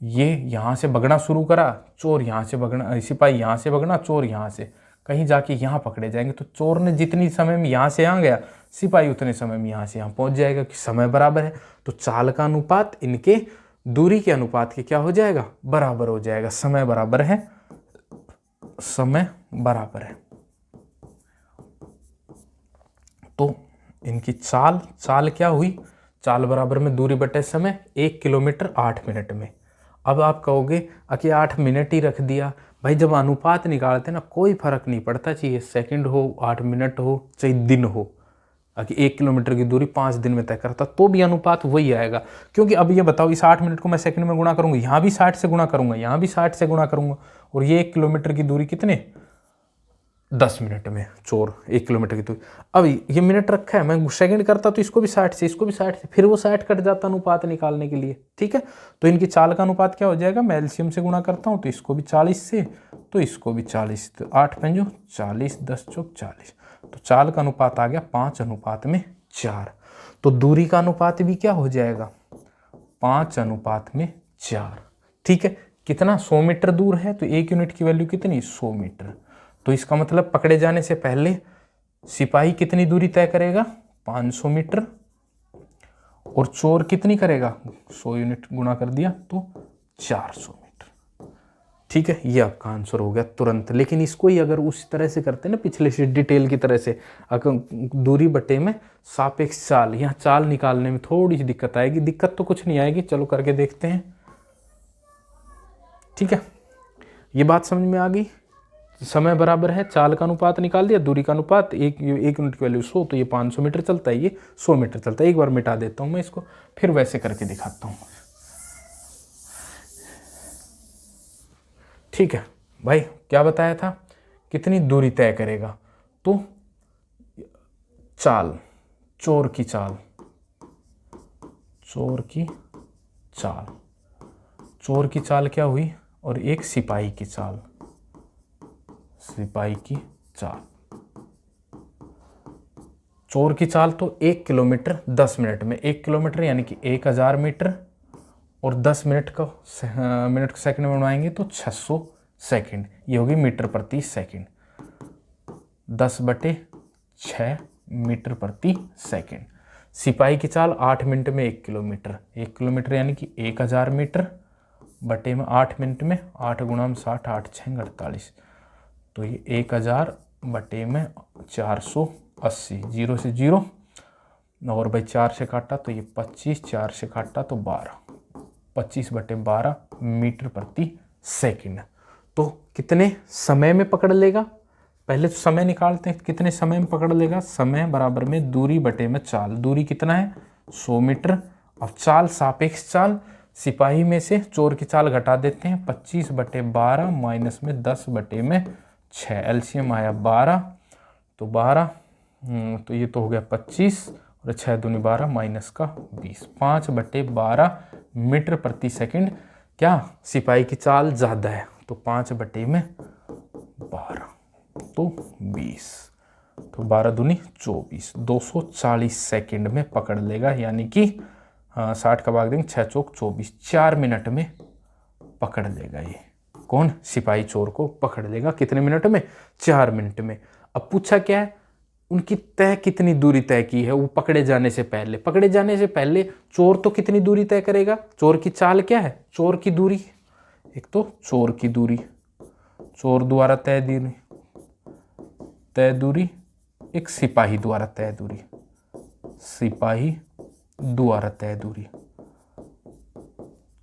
ये यहाँ से भगना शुरू करा, चोर यहाँ से भगना, सिपाही यहाँ से भगना, चोर यहाँ से, कहीं जाके यहाँ पकड़े जाएंगे। तो चोर ने जितनी समय में यहाँ से यहाँ गया, सिपाही उतने समय में यहाँ से यहाँ पहुँच जाएगा, कि समय बराबर है। तो चाल का अनुपात इनके दूरी के अनुपात के क्या हो जाएगा, बराबर हो जाएगा। समय बराबर है, समय बराबर है, तो इनकी चाल, चाल क्या हुई, चाल बराबर में दूरी बटे समय, 1 किलोमीटर 8 मिनट में। अब आप कहोगे कि 8 मिनट ही रख दिया, भाई जब अनुपात निकालते ना कोई फर्क नहीं पड़ता, चाहिए सेकंड हो, 8 मिनट हो, चाहे दिन हो, कि 1 किलोमीटर की दूरी 5 दिन में तय करता तो भी अनुपात वही आएगा। क्योंकि अब ये बताओ, इस 8 मिनट को मैं सेकंड में गुणा करूंगा, यहाँ भी 60 से गुणा करूंगा, यहाँ भी 60 से गुणा करूंगा, और ये 1 किलोमीटर की दूरी कितने, 10 मिनट में चोर 1 किलोमीटर की दूरी। अब ये मिनट रखा है, मैं सेकंड करता तो इसको भी 60 से, इसको भी 60 से, फिर वो 60 कट जाता अनुपात निकालने के लिए। ठीक है, तो इनकी चाल का अनुपात क्या हो जाएगा, मैं एलसीएम से गुणा करता हूँ तो इसको भी 40 से, तो इसको भी 40, तो 8 पंजो 40, 10 चौक 40, तो चाल का अनुपात आ गया 5:4। तो दूरी का अनुपात भी क्या हो जाएगा, 5:4। ठीक है, कितना, 100 मीटर दूर है, तो 1 यूनिट की वैल्यू कितनी, 100 मीटर। तो इसका मतलब पकड़े जाने से पहले सिपाही कितनी दूरी तय करेगा, 500 मीटर, और चोर कितनी करेगा, 100 यूनिट गुणा कर दिया तो 400 मीटर। ठीक है, ये आपका आंसर हो गया तुरंत। लेकिन इसको ही अगर उस तरह से करते ना, पिछले से डिटेल की तरह से, दूरी बटे में सापेक्ष चाल, यहाँ चाल निकालने में थोड़ी सी दिक्कत आएगी। दिक्कत तो कुछ नहीं आएगी, चलो करके देखते हैं। ठीक है, ये बात समझ में आ गई। समय बराबर है, चाल का अनुपात निकाल दिया, दूरी का अनुपात, एक यूनिट की वैल्यू 100, तो ये 500 मीटर चलता है, ये 100 मीटर चलता है। एक बार मिटा देता हूं मैं इसको, फिर वैसे करके दिखाता हूं। ठीक है भाई, क्या बताया था, कितनी दूरी तय करेगा, तो चाल, चोर की चाल, चोर की चाल, चोर की चाल क्या हुई, और एक सिपाही की चाल, सिपाही की चाल। चोर की चाल तो 1 किलोमीटर 10 मिनट में, 1 किलोमीटर यानी कि 1000 मीटर, और 10 मिनट को सेकंड में बनाएंगे तो 600 सेकंड, ये होगी मीटर प्रति सेकंड, 10/6 मीटर प्रति सेकंड। सिपाही की चाल 8 मिनट में 1 किलोमीटर, 1 किलोमीटर यानी कि 1000 मीटर, बटे में 8 मिनट में, 8 गुणा 60, 8 6 48, तो ये 1000 बटे में 480, 0 से 0, और भाई 4 से काटा तो ये 25, 4 से काटा तो 12, 25/12 मीटर प्रति सेकंड। तो कितने समय में पकड़ लेगा, पहले तो समय निकालते हैं, कितने समय में पकड़ लेगा। समय बराबर में दूरी बटे में चाल, दूरी कितना है 100 मीटर। अब चाल सापेक्ष चाल, सिपाही में से चोर की चाल घटा देते हैं, 25/12 माइनस में 10/6, एलसीएम आया 12, तो 12 तो ये तो हो गया 25 और 6 दूनी 12 माइनस का 20, 5/12 मीटर प्रति सेकंड। क्या सिपाही की चाल ज़्यादा है तो 5/12 तो 20, तो 12 दूनी 24, 240 सेकंड में पकड़ लेगा। यानी कि 60 का भाग देंगे 6 चौक 24, 4 मिनट में पकड़ लेगा। ये कौन, सिपाही चोर को पकड़ लेगा कितने मिनट में, 4 मिनट में। अब पूछा क्या है, उनकी तय कितनी दूरी तय की है वो पकड़े जाने से पहले। पकड़े जाने से पहले चोर तो कितनी दूरी तय करेगा, चोर की चाल क्या है, चोर की दूरी, एक तो चोर की दूरी, चोर द्वारा तय दूरी, एक सिपाही द्वारा तय दूरी, सिपाही द्वारा तय दूरी।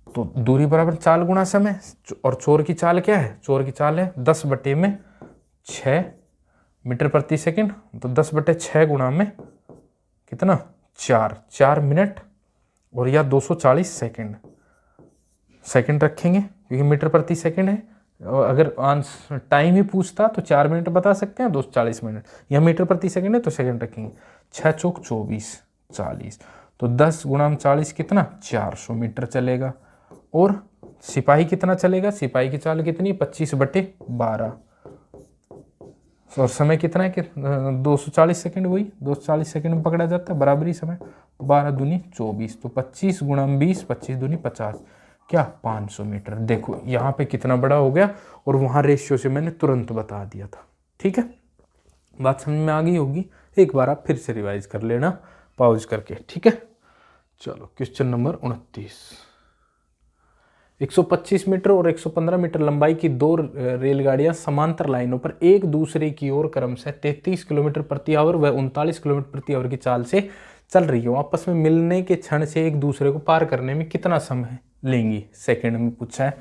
तो दूरी बराबर चाल गुणा समय, और चोर की चाल क्या है, चोर की चाल है 10/6 मीटर प्रति सेकंड। तो 10/6 गुणा में कितना 4 मिनट और या 240 सेकंड रखेंगे क्योंकि मीटर प्रति सेकंड है। अगर टाइम ही पूछता तो 4 मिनट बता सकते हैं, 240 मिनट, या मीटर प्रति सेकंड है तो सेकंड रखेंगे। 6 चौक 24, 40, तो 10 गुणा 40 कितना 400 मीटर चलेगा। और सिपाही कितना चलेगा, सिपाही की चाल कितनी 25/12 और समय कितना है कि 240 सेकंड, वही 240 सेकंड में पकड़ा जाता है, बराबरी समय। 12 दूनी 24, तो 25 गुणा 20, 25 दूनी 50, क्या 500 मीटर। देखो यहाँ पे कितना बड़ा हो गया और वहाँ रेशियो से मैंने तुरंत बता दिया था। ठीक है, बात समझ में आ गई होगी। एक बार आप फिर से रिवाइज कर लेना पॉज करके। ठीक है, चलो क्वेश्चन नंबर 29। 125 मीटर और 115 मीटर लंबाई की दो रेलगाड़ियां समांतर लाइनों पर एक दूसरे की ओर क्रमशः 33 किलोमीटर प्रति आवर व 39 किलोमीटर प्रति आवर की चाल से चल रही हो। आपस में मिलने के क्षण से एक दूसरे को पार करने में कितना समय लेंगी, सेकंड में पूछा है,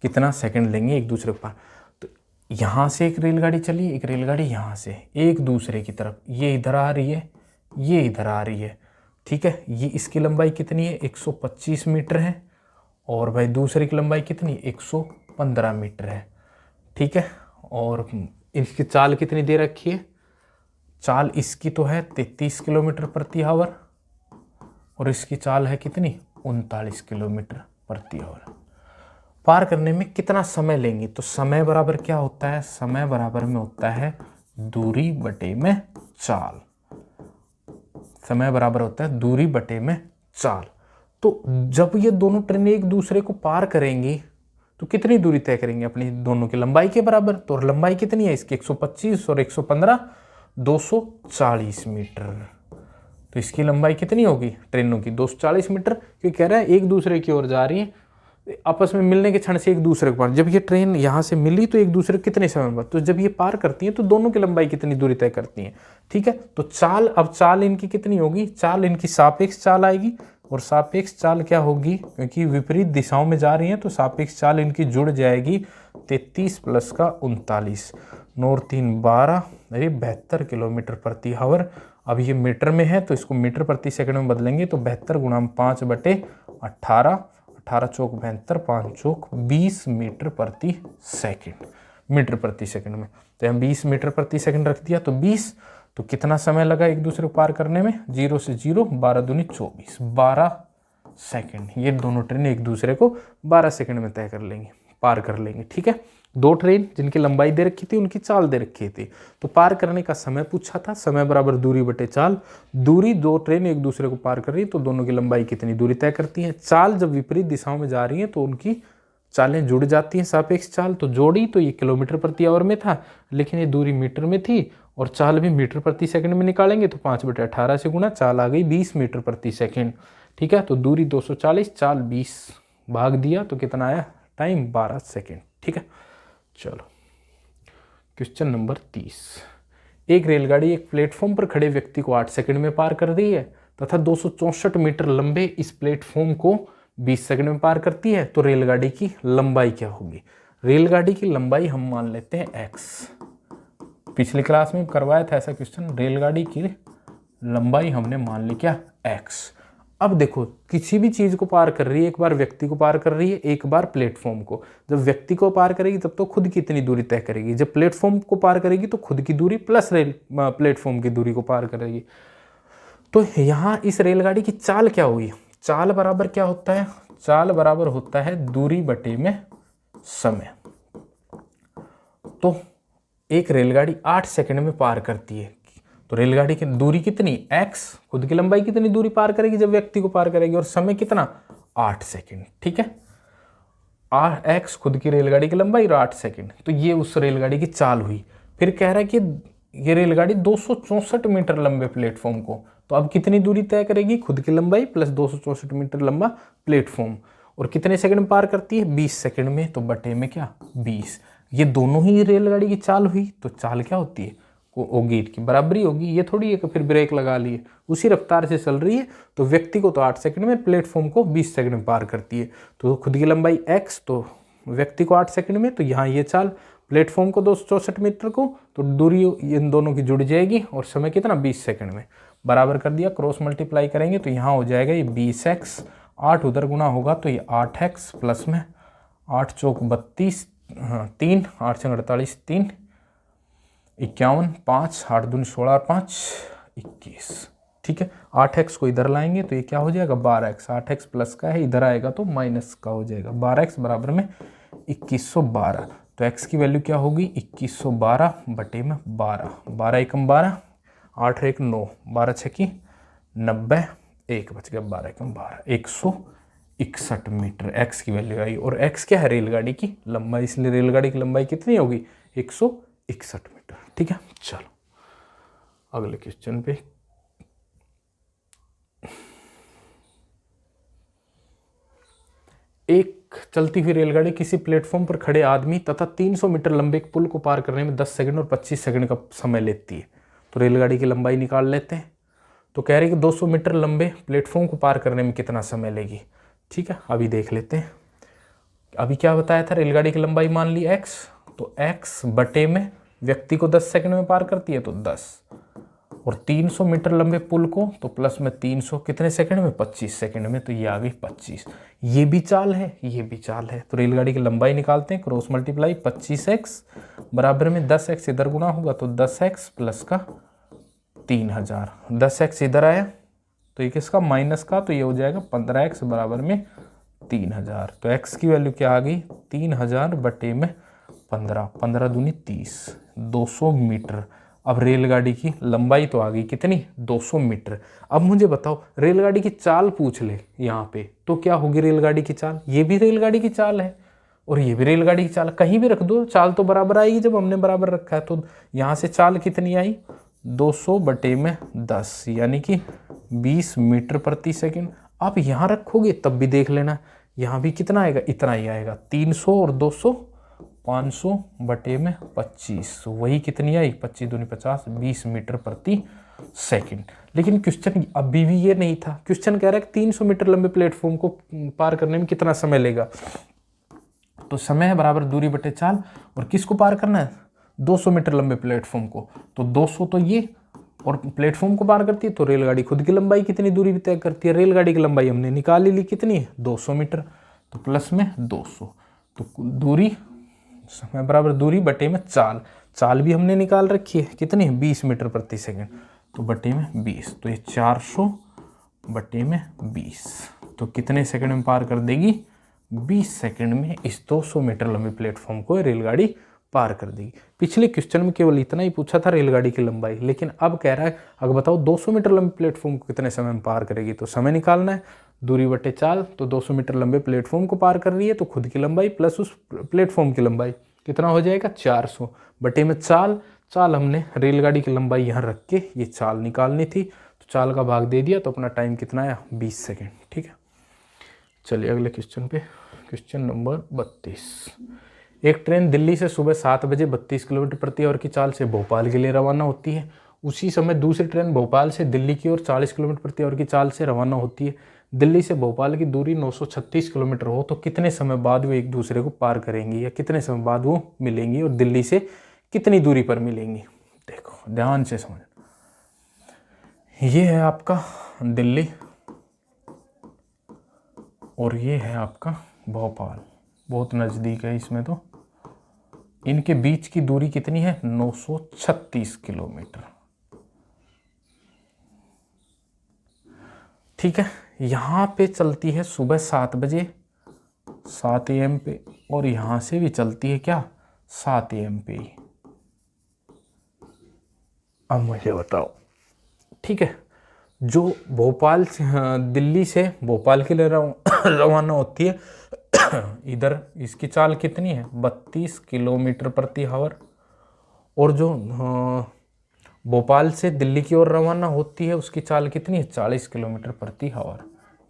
कितना सेकंड लेंगे एक दूसरे को पार। तो यहाँ से एक रेलगाड़ी चली, एक रेलगाड़ी यहाँ से एक दूसरे की तरफ, ये इधर आ रही है, ये इधर आ रही है। ठीक है, ये इसकी लंबाई कितनी है 125 मीटर है और भाई दूसरे की लंबाई कितनी 115 मीटर है। ठीक है, और इसकी चाल कितनी दे रखी है, चाल इसकी तो है 33 किलोमीटर प्रति आवर और इसकी चाल है कितनी 39 किलोमीटर प्रति आवर। पार करने में कितना समय लेंगे, तो समय बराबर क्या होता है, समय बराबर में होता है दूरी बटे में चाल। समय बराबर होता है दूरी बटे में चाल। तो जब ये दोनों ट्रेनें एक दूसरे को पार करेंगी तो कितनी दूरी तय करेंगे, अपनी दोनों की लंबाई के बराबर। तो लंबाई कितनी है इसकी 125 और 115 240 मीटर। तो इसकी लंबाई कितनी होगी ट्रेनों की 240 मीटर, क्योंकि कह रहा है एक दूसरे की ओर जा रही है, आपस में मिलने के क्षण से एक दूसरे को पार। जब ये ट्रेन यहाँ से मिली तो एक दूसरे कितने समय बाद, तो जब ये पार करती है तो दोनों की लंबाई कितनी दूरी तय करती है। ठीक है, तो चाल, अब चाल इनकी कितनी होगी, चाल इनकी सापेक्ष चाल आएगी और सापेक्ष चाल क्या होगी, क्योंकि विपरीत दिशाओं में जा रही हैं तो सापेक्ष चाल इनकी जुड़ जाएगी 33 प्लस का 39, 9 और 3 12, अरे 72 किलोमीटर प्रति आवर। अब ये मीटर में है तो इसको मीटर प्रति सेकंड में बदलेंगे तो 72 गुणा 5/18, 18 चौक 72, 5 चौक 20 मीटर प्रति सेकंड, मीटर प्रति सेकंड में। तो हम 20 मीटर प्रति सेकंड रख दिया तो 20, तो कितना समय लगा एक दूसरे को पार करने में, 0 से 0, 12 दूनी 24, 12 सेकंड। ये दोनों ट्रेन एक दूसरे को 12 सेकंड में तय कर लेंगे, पार कर लेंगे। ठीक है, दो ट्रेन जिनकी लंबाई दे रखी थी उनकी चाल दे रखी थी, तो पार करने का समय पूछा था, समय बराबर दूरी बटे चाल। दूरी, दो ट्रेन एक दूसरे को पार कर रही है तो दोनों की लंबाई कितनी दूरी तय करती है। चाल जब विपरीत दिशाओं में जा रही है तो उनकी चालें जुड़ जाती हैं, सापेक्ष चाल। तो जोड़ी तो ये किलोमीटर प्रति आवर में था लेकिन ये दूरी मीटर में थी और चाल भी मीटर प्रति सेकंड में निकालेंगे तो 5/18 से गुना, चाल आ गई 20 मीटर प्रति सेकंड। ठीक है, तो दूरी 240, चाल 20, भाग दिया तो कितना आया टाइम 12 सेकंड। ठीक है, चलो क्वेश्चन नंबर 30। एक रेलगाड़ी एक प्लेटफॉर्म पर खड़े व्यक्ति को 8 सेकंड में पार कर रही है तथा 264 मीटर लंबे इस प्लेटफॉर्म को 20 सेकंड में पार करती है, तो रेलगाड़ी की लंबाई क्या होगी? रेलगाड़ी की लंबाई हम मान लेते हैं x। पिछली क्लास में करवाया था ऐसा क्वेश्चन, रेलगाड़ी की लंबाई हमने मान ली क्या? x। अब देखो किसी भी चीज को पार कर रही है, एक बार व्यक्ति को पार कर रही है, एक बार प्लेटफॉर्म को। जब व्यक्ति को पार करेगी तब तो खुद की इतनी दूरी तय करेगी, जब प्लेटफॉर्म को पार करेगी तो खुद की दूरी प्लस प्लेटफॉर्म की दूरी को पार करेगी। तो यहाँ इस रेलगाड़ी की चाल क्या हुई? चाल बराबर क्या होता है? चाल बराबर होता है दूरी बटे में समय। तो एक रेलगाड़ी 8 सेकंड में पार करती है, तो रेलगाड़ी की दूरी कितनी? x। खुद की लंबाई कितनी दूरी पार करेगी जब व्यक्ति को पार करेगी, और समय कितना? 8 सेकंड। ठीक है, x खुद की रेलगाड़ी की लंबाई और 8 सेकंड, तो ये उस रेलगाड़ी की चाल हुई। फिर कह रहा है कि ये रेलगाड़ी 264 मीटर लंबे प्लेटफॉर्म को, तो अब कितनी दूरी तय करेगी? खुद की लंबाई प्लस 264 मीटर लंबा प्लेटफॉर्म, और कितने सेकंड में पार करती है? 20 सेकंड में। तो बटे में क्या? 20। ये दोनों ही रेलगाड़ी की चाल हुई, तो चाल क्या होती है? होगी की बराबरी होगी। ये थोड़ी है कि फिर ब्रेक लगा लिए, उसी रफ्तार से चल रही है, तो व्यक्ति को तो 8 सेकंड में, प्लेटफॉर्म को 20 सेकंड में पार करती है। तो खुद की लंबाई x, तो व्यक्ति को 8 सेकंड में, तो यहाँ ये चाल प्लेटफॉर्म को 264 मीटर को, तो दूरी इन दोनों की जुड़ जाएगी, और समय कितना? 20 सेकंड में। बराबर कर दिया, क्रॉस मल्टीप्लाई करेंगे तो यहाँ हो जाएगा ये 20x, 8 उधर गुना होगा तो ये 8x प्लस में 8 चौक 32, 3 8 से 48, 3 51, 5 8 दूनी 16, 5 21। ठीक है, 8x को इधर लाएंगे तो ये क्या हो जाएगा? 12x। 8x प्लस का है, इधर आएगा तो माइनस का हो जाएगा। 12x बराबर में 2112। तो x की वैल्यू क्या होगी? 2112 बटे में 12। 12 एकम 12, 8 एक 9, 12 छकी 90, 1 बच गया, 12 एकम 12, 161 मीटर x की वैल्यू आई। और x क्या है? रेलगाड़ी की लंबाई, इसलिए रेलगाड़ी की लंबाई कितनी होगी? 161 मीटर। ठीक है, चलो अगले क्वेश्चन पे। एक चलती हुई रेलगाड़ी किसी प्लेटफॉर्म पर खड़े आदमी तथा 300 मीटर लंबे एक पुल को पार करने में 10 सेकंड और 25 सेकंड का समय लेती है, तो रेलगाड़ी की लंबाई निकाल लेते हैं। तो कह रहे हैं कि 200 मीटर लंबे प्लेटफॉर्म को पार करने में कितना समय लेगी। ठीक है, अभी देख लेते हैं। अभी क्या बताया था? रेलगाड़ी की लंबाई मान ली x, तो x बटे में व्यक्ति को 10 सेकंड में पार करती है तो 10, और 300 मीटर लंबे पुल को तो प्लस में 300 कितने सेकंड में? 25 सेकंड में, तो ये आ गई 25। ये भी चाल है, ये भी चाल है, तो रेलगाड़ी की लंबाई निकालते हैं, क्रॉस मल्टीप्लाई 25x बराबर में 10x इधर गुना होगा तो 10x प्लस का 3000, 10x इधर आया तो ये किसका? माइनस का, तो ये हो जाएगा 15x बराबर में 3000। तो x की वैल्यू क्या आ गई? 3000 बटे में 15, 15 दूनी 30, 200 मीटर। अब रेलगाड़ी की लंबाई तो आ गई कितनी? 200 मीटर। अब मुझे बताओ, रेलगाड़ी की चाल पूछ ले यहाँ पे, तो क्या होगी रेलगाड़ी की चाल? ये भी रेलगाड़ी की चाल है और ये भी रेलगाड़ी की चाल, कहीं भी रख दो चाल तो बराबर आएगी जब हमने बराबर रखा है। तो यहाँ से चाल कितनी आई? 200 बटे में 10, यानी कि 20 मीटर प्रति सेकंड। आप यहाँ रखोगे तब भी देख लेना, यहाँ भी कितना आएगा? इतना ही आएगा। 300 और 200 500 बटे में 25, वही कितनी आई? 25 दूनी 50, 20 मीटर प्रति सेकंड। लेकिन क्वेश्चन अभी भी ये नहीं था। क्वेश्चन कह रहा है कि 300 मीटर लंबे प्लेटफॉर्म को पार करने में कितना समय लेगा। तो समय है बराबर दूरी बटे चाल, और किसको पार करना है? 200 मीटर लंबे प्लेटफॉर्म को। तो 200 तो ये, और प्लेटफॉर्म को पार करती है, तो रेलगाड़ी खुद की लंबाई कितनी दूरी तय करती है? रेलगाड़ी की लंबाई हमने निकाल ली, कितनी है? 200 मीटर, तो प्लस में 200, तो दूरी समय बराबर दूरी बटे में चाल। चाल भी हमने निकाल रखी है, कितनी है? 20 मीटर प्रति सेकंड, तो बटे में 20, तो ये 400 बटे में 20, तो कितने सेकंड में पार कर देगी? 20 सेकंड में इस 200 मीटर लंबे प्लेटफॉर्म को रेलगाड़ी पार कर देगी। पिछले क्वेश्चन में केवल इतना ही पूछा था रेलगाड़ी की लंबाई, लेकिन अब कह रहा है अगर बताओ 200 मीटर लंबे प्लेटफॉर्म को कितने समय में पार करेगी। तो समय निकालना है, दूरी बटे चाल, तो 200 मीटर लंबे प्लेटफॉर्म को पार कर रही है, तो खुद की लंबाई प्लस उस प्लेटफॉर्म की लंबाई कितना हो जाएगा? 400 बटे में चाल। चाल हमने रेलगाड़ी की लंबाई यहाँ रख के ये चाल निकालनी थी, तो चाल का भाग दे दिया, तो अपना टाइम कितना आया? 20 सेकेंड। ठीक है, चलिए अगले क्वेश्चन पे। Question number 32। एक ट्रेन दिल्ली से सुबह 7 बजे 32 किलोमीटर प्रति आवर की चाल से भोपाल के लिए रवाना होती है उसी समय दूसरी ट्रेन भोपाल से दिल्ली की ओर 40 किलोमीटर प्रति आवर की चाल से रवाना होती है। दिल्ली से भोपाल की दूरी 936 किलोमीटर हो तो कितने समय बाद वो एक दूसरे को पार करेंगी, या कितने समय बाद वो मिलेंगी, और दिल्ली से कितनी दूरी पर मिलेंगी। देखो ध्यान से समझ, ये है आपका दिल्ली और ये है आपका भोपाल, बहुत नज़दीक है इसमें। तो इनके बीच की दूरी कितनी है? 936 किलोमीटर। ठीक है, यहाँ पे चलती है सुबह 7 बजे 7 AM पे, और यहाँ से भी चलती है क्या 7 AM पे ही। अब मुझे बताओ, ठीक है, जो भोपाल से दिल्ली से भोपाल के लिए रवाना होती है इधर इसकी चाल कितनी है? 32 किलोमीटर प्रति आवर। और जो भोपाल से दिल्ली की ओर रवाना होती है उसकी चाल कितनी है? 40 किलोमीटर प्रति आवर।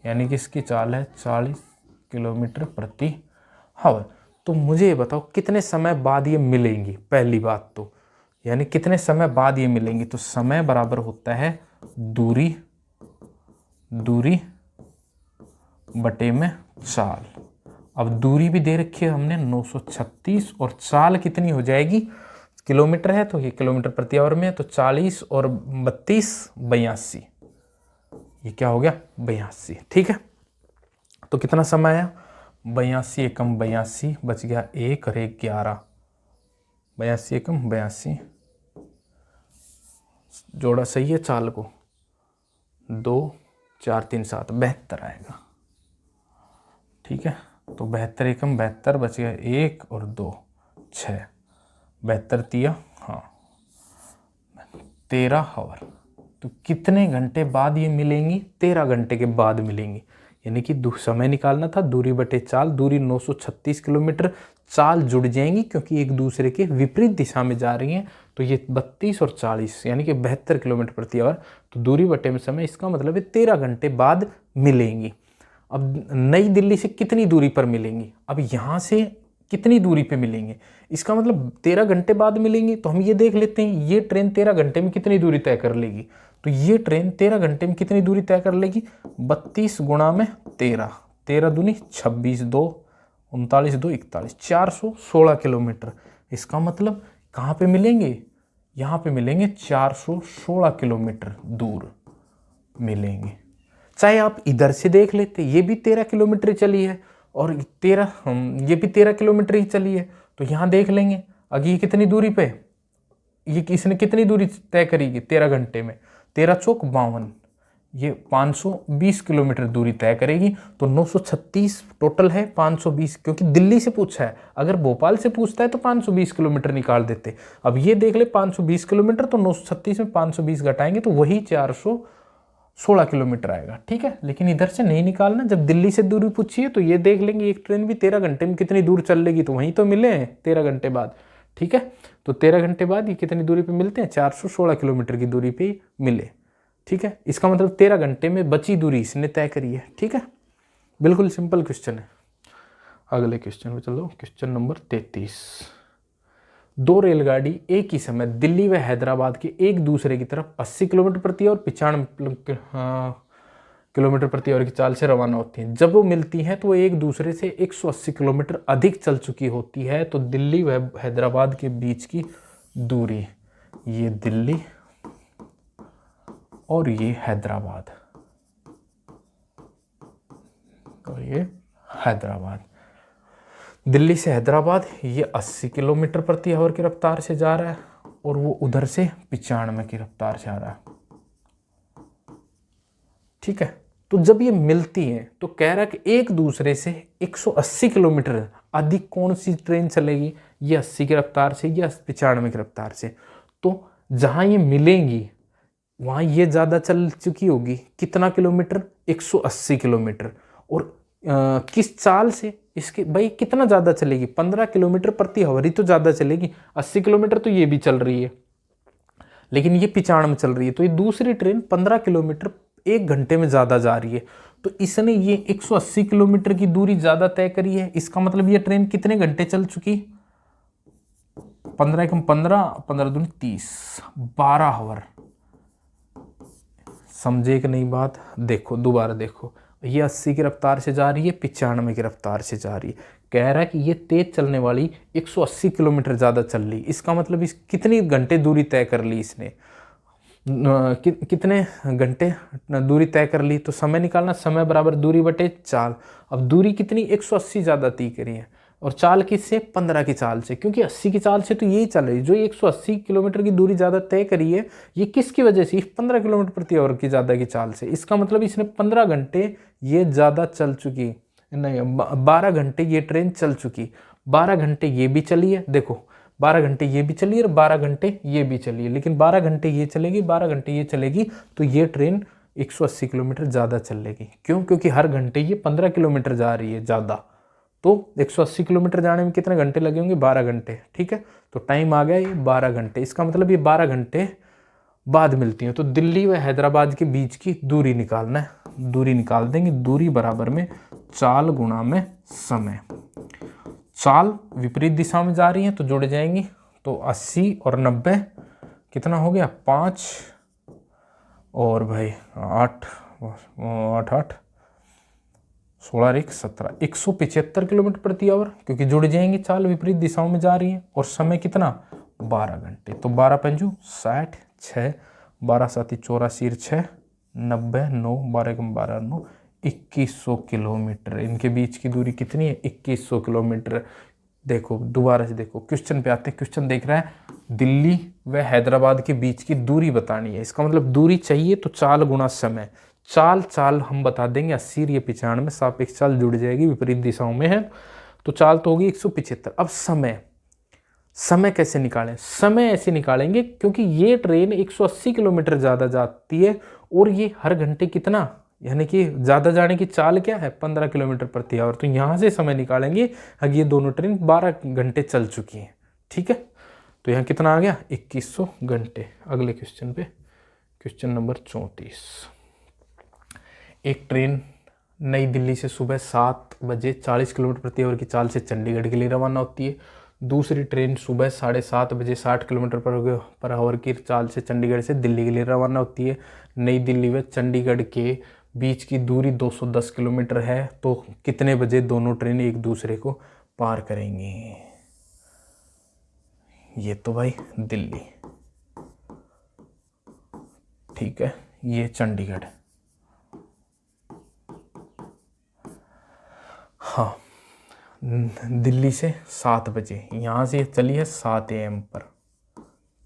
यानी कि इसकी चाल है 40 किलोमीटर प्रति आवर। तो मुझे ये बताओ कितने समय बाद ये मिलेंगी, पहली बात तो, यानी कितने समय बाद ये मिलेंगी। तो समय बराबर होता है दूरी बटे में चाल। अब दूरी भी दे रखी है हमने 936, और चाल कितनी हो जाएगी? किलोमीटर है तो ये किलोमीटर प्रति आवर में है, तो 40 और 32 82, ये क्या हो गया 82। ठीक है, तो कितना समय आया? 82 एकम 82, बच गया 1 और 1 11, 82 एकम 82, जोड़ा सही है चाल को, 2 4 3 7 72 आएगा। ठीक है, तो 72 एकम 72, बच गया 1 और 2 6, 72 तिया हाँ 13 आवर। तो कितने घंटे बाद ये मिलेंगी? 13 घंटे के बाद मिलेंगी। यानी कि समय निकालना था, दूरी बटे चाल, दूरी 936 किलोमीटर, चाल जुड़ जाएंगी क्योंकि एक दूसरे के विपरीत दिशा में जा रही हैं। तो ये 32 और 40 यानी कि 72 किलोमीटर प्रति आवर। तो दूरी बटे में समय, इसका मतलब है 13 घंटे बाद मिलेंगी। अब नई दिल्ली से कितनी दूरी पर मिलेंगी? अब यहाँ से कितनी दूरी पे मिलेंगे, इसका मतलब 13 घंटे बाद मिलेंगी। तो हम ये देख लेते हैं ये ट्रेन 13 घंटे में कितनी दूरी तय कर लेगी। तो ये ट्रेन 13 घंटे में कितनी दूरी तय कर लेगी? 32 गुणा में 13, 13 दूनी 26, 2 39, 2 41, 416 किलोमीटर। इसका मतलब कहाँ पे मिलेंगे? यहाँ पे मिलेंगे 416 किलोमीटर दूर मिलेंगे। चाहे आप इधर से देख लेते, ये भी 13 किलोमीटर चली है और ये भी 13 किलोमीटर ही चली है। तो यहाँ देख लेंगे अगर ये कितनी दूरी पे, ये इसने कितनी दूरी तय करेगी 13 घंटे में? 13 चौक 52, ये 520 किलोमीटर दूरी तय करेगी। तो 936 टोटल है, 520 क्योंकि दिल्ली से पूछा है। अगर भोपाल से पूछता है तो 520 किलोमीटर निकाल देते। अब ये देख ले 520 किलोमीटर, तो 936 में 520 घटाएंगे तो वही 416 किलोमीटर आएगा। ठीक है, लेकिन इधर से नहीं निकालना। जब दिल्ली से दूरी पूछी है तो ये देख लेंगे एक ट्रेन भी 13 घंटे में कितनी दूर चल लेगी, तो वहीं तो मिले हैं 13 घंटे बाद। ठीक है, तो 13 घंटे बाद ये कितनी दूरी पे मिलते हैं? 416 किलोमीटर की दूरी पे मिले। ठीक है, इसका मतलब 13 घंटे में बची दूरी इसने तय करी है। ठीक है, बिल्कुल सिंपल क्वेश्चन है। अगले क्वेश्चन पे चलो, क्वेश्चन नंबर 33। दो रेलगाड़ी एक ही समय दिल्ली व हैदराबाद के एक दूसरे की तरफ 80 किलोमीटर प्रति और 95 किलोमीटर प्रति आवर की चाल से रवाना होती हैं। जब वो मिलती हैं तो वो एक दूसरे से 180 किलोमीटर अधिक चल चुकी होती है। तो दिल्ली व हैदराबाद के बीच की दूरी, ये दिल्ली और ये हैदराबाद, और ये हैदराबाद, दिल्ली से हैदराबाद ये 80 किलोमीटर प्रति आवर की रफ्तार से जा रहा है और वो उधर से 95 की रफ्तार से आ रहा है। ठीक है, तो जब ये मिलती हैं तो कह रहा है कि एक दूसरे से 180 किलोमीटर अधिक कौन सी ट्रेन चलेगी? ये 80 की रफ्तार से या 95 की रफ्तार से। तो जहां ये मिलेंगी वहां ये ज़्यादा चल चुकी होगी, कितना किलोमीटर? 180 किलोमीटर। और किस चाल से? इसके भाई कितना ज़्यादा चलेगी? 15 किलोमीटर प्रति आवर ही तो ज़्यादा चलेगी। 80 किलोमीटर तो ये भी चल रही है, लेकिन ये 95 चल रही है। तो ये दूसरी ट्रेन 15 किलोमीटर 1 घंटे में ज़्यादा जा रही है। तो इसने ये 180 किलोमीटर की दूरी ज़्यादा तय करी है। इसका मतलब ये ट्रेन कितने घंटे चल चुकी? 15 एकम 15, 15 दूनी 30, 12 आवर। समझे कि नहीं बात? देखो दोबारा देखो, ये 80 की रफ्तार से जा रही है, 95 की रफ्तार से जा रही है। कह रहा है कि ये तेज चलने वाली 180 किलोमीटर ज़्यादा चल रही। इसका मतलब इस कितनी घंटे दूरी तय कर ली इसने, कितने घंटे दूरी तय कर ली। तो समय निकालना, समय बराबर दूरी बटे चाल। अब दूरी कितनी 180 ज़्यादा तय करी है, और चाल किससे? 15 की चाल से, क्योंकि 80 की चाल से तो यही चल रही है। जो 180 किलोमीटर की दूरी ज़्यादा तय करी है, ये किसकी वजह से? 15 किलोमीटर प्रति आवर की ज़्यादा की चाल से। इसका मतलब इसने 15 घंटे ये ज़्यादा चल चुकी, नहीं 12 घंटे ये ट्रेन चल चुकी। 12 घंटे ये भी चली है, देखो 12 घंटे ये भी चली है और 12 घंटे ये भी चली है, लेकिन 12 घंटे ये चलेगी, 12 घंटे ये चलेगी, तो ये ट्रेन 180 किलोमीटर ज़्यादा चलेगी। क्यों? क्योंकि हर घंटे ये 15 किलोमीटर जा रही है ज़्यादा, तो 180 किलोमीटर जाने में कितने घंटे लगे होंगे? 12 घंटे। ठीक है, तो टाइम आ गया ये 12 घंटे। इसका मतलब ये 12 घंटे बाद मिलती हैं। तो दिल्ली व हैदराबाद के बीच की दूरी निकालना है। दूरी निकाल देंगे, दूरी बराबर में चाल गुणा में समय। चाल विपरीत दिशा में जा रही है तो जुड़ जाएंगी, तो 80 और 90 कितना हो गया? 5 और भाई 8 8 8 16 1 17, 175 किलोमीटर प्रति आवर, क्योंकि जुड़ जाएंगी, चाल विपरीत दिशाओं में जा रही है। और समय कितना? 12 घंटे। तो 12 पंजू 60, 6 12 7 84 6 90 9 12 एकम 12 9 2100 किलोमीटर। इनके बीच की दूरी कितनी है? 2100 किलोमीटर। देखो दोबारा से देखो, क्वेश्चन पे आते हैं। क्वेश्चन देख रहा है दिल्ली व हैदराबाद के बीच की दूरी बतानी है। इसका मतलब दूरी चाहिए तो चाल गुणा समय। चाल हम बता देंगे 80 या 95, सापेक्ष चाल जुड़ जाएगी, विपरीत दिशाओं में है, तो चाल तो होगी 175। अब समय कैसे निकालें? समय ऐसे निकालेंगे क्योंकि ये ट्रेन 180 किलोमीटर ज़्यादा जाती है, और ये हर घंटे कितना, यानी कि ज़्यादा जाने की चाल क्या है? 15 किलोमीटर प्रति आवर। तो यहाँ से समय निकालेंगे, अगर ये दोनों ट्रेन 12 घंटे चल चुकी हैं। ठीक है, तो यहाँ कितना आ गया? 2100 घंटे। अगले क्वेश्चन पे, क्वेश्चन नंबर 34। एक ट्रेन नई दिल्ली से सुबह 7 बजे 40 किलोमीटर प्रति आवर की चाल से चंडीगढ़ के लिए रवाना होती है। दूसरी ट्रेन सुबह 7:30 बजे 60 किलोमीटर पर आवर की चाल से चंडीगढ़ से दिल्ली के लिए रवाना होती है। नई दिल्ली व चंडीगढ़ के बीच की दूरी 210 किलोमीटर है, तो कितने बजे दोनों ट्रेन एक दूसरे को पार करेंगी? ये तो भाई दिल्ली, ठीक है, ये चंडीगढ़। हाँ, दिल्ली से 7 बजे, यहाँ से चली है 7 AM पर,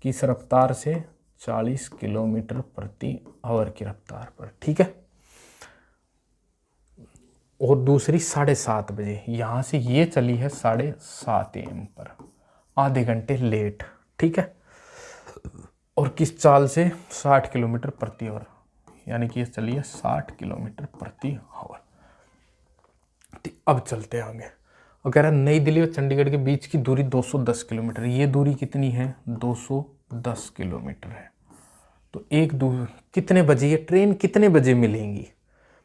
किस रफ्तार से? 40 किलोमीटर प्रति आवर की रफ्तार पर। ठीक है, और दूसरी 7:30 बजे, यहाँ से ये चली है 7:30 AM पर, आधे घंटे लेट। ठीक है, और किस चाल से? 60 किलोमीटर प्रति आवर, यानी कि ये चली है 60 किलोमीटर प्रति आवर। अब चलते हैं आगे। और कह रहा है नई दिल्ली और चंडीगढ़ के बीच की दूरी 210 किलोमीटर। ये दूरी कितनी है? 210 किलोमीटर है। तो कितने बजे ये ट्रेन कितने बजे मिलेंगी?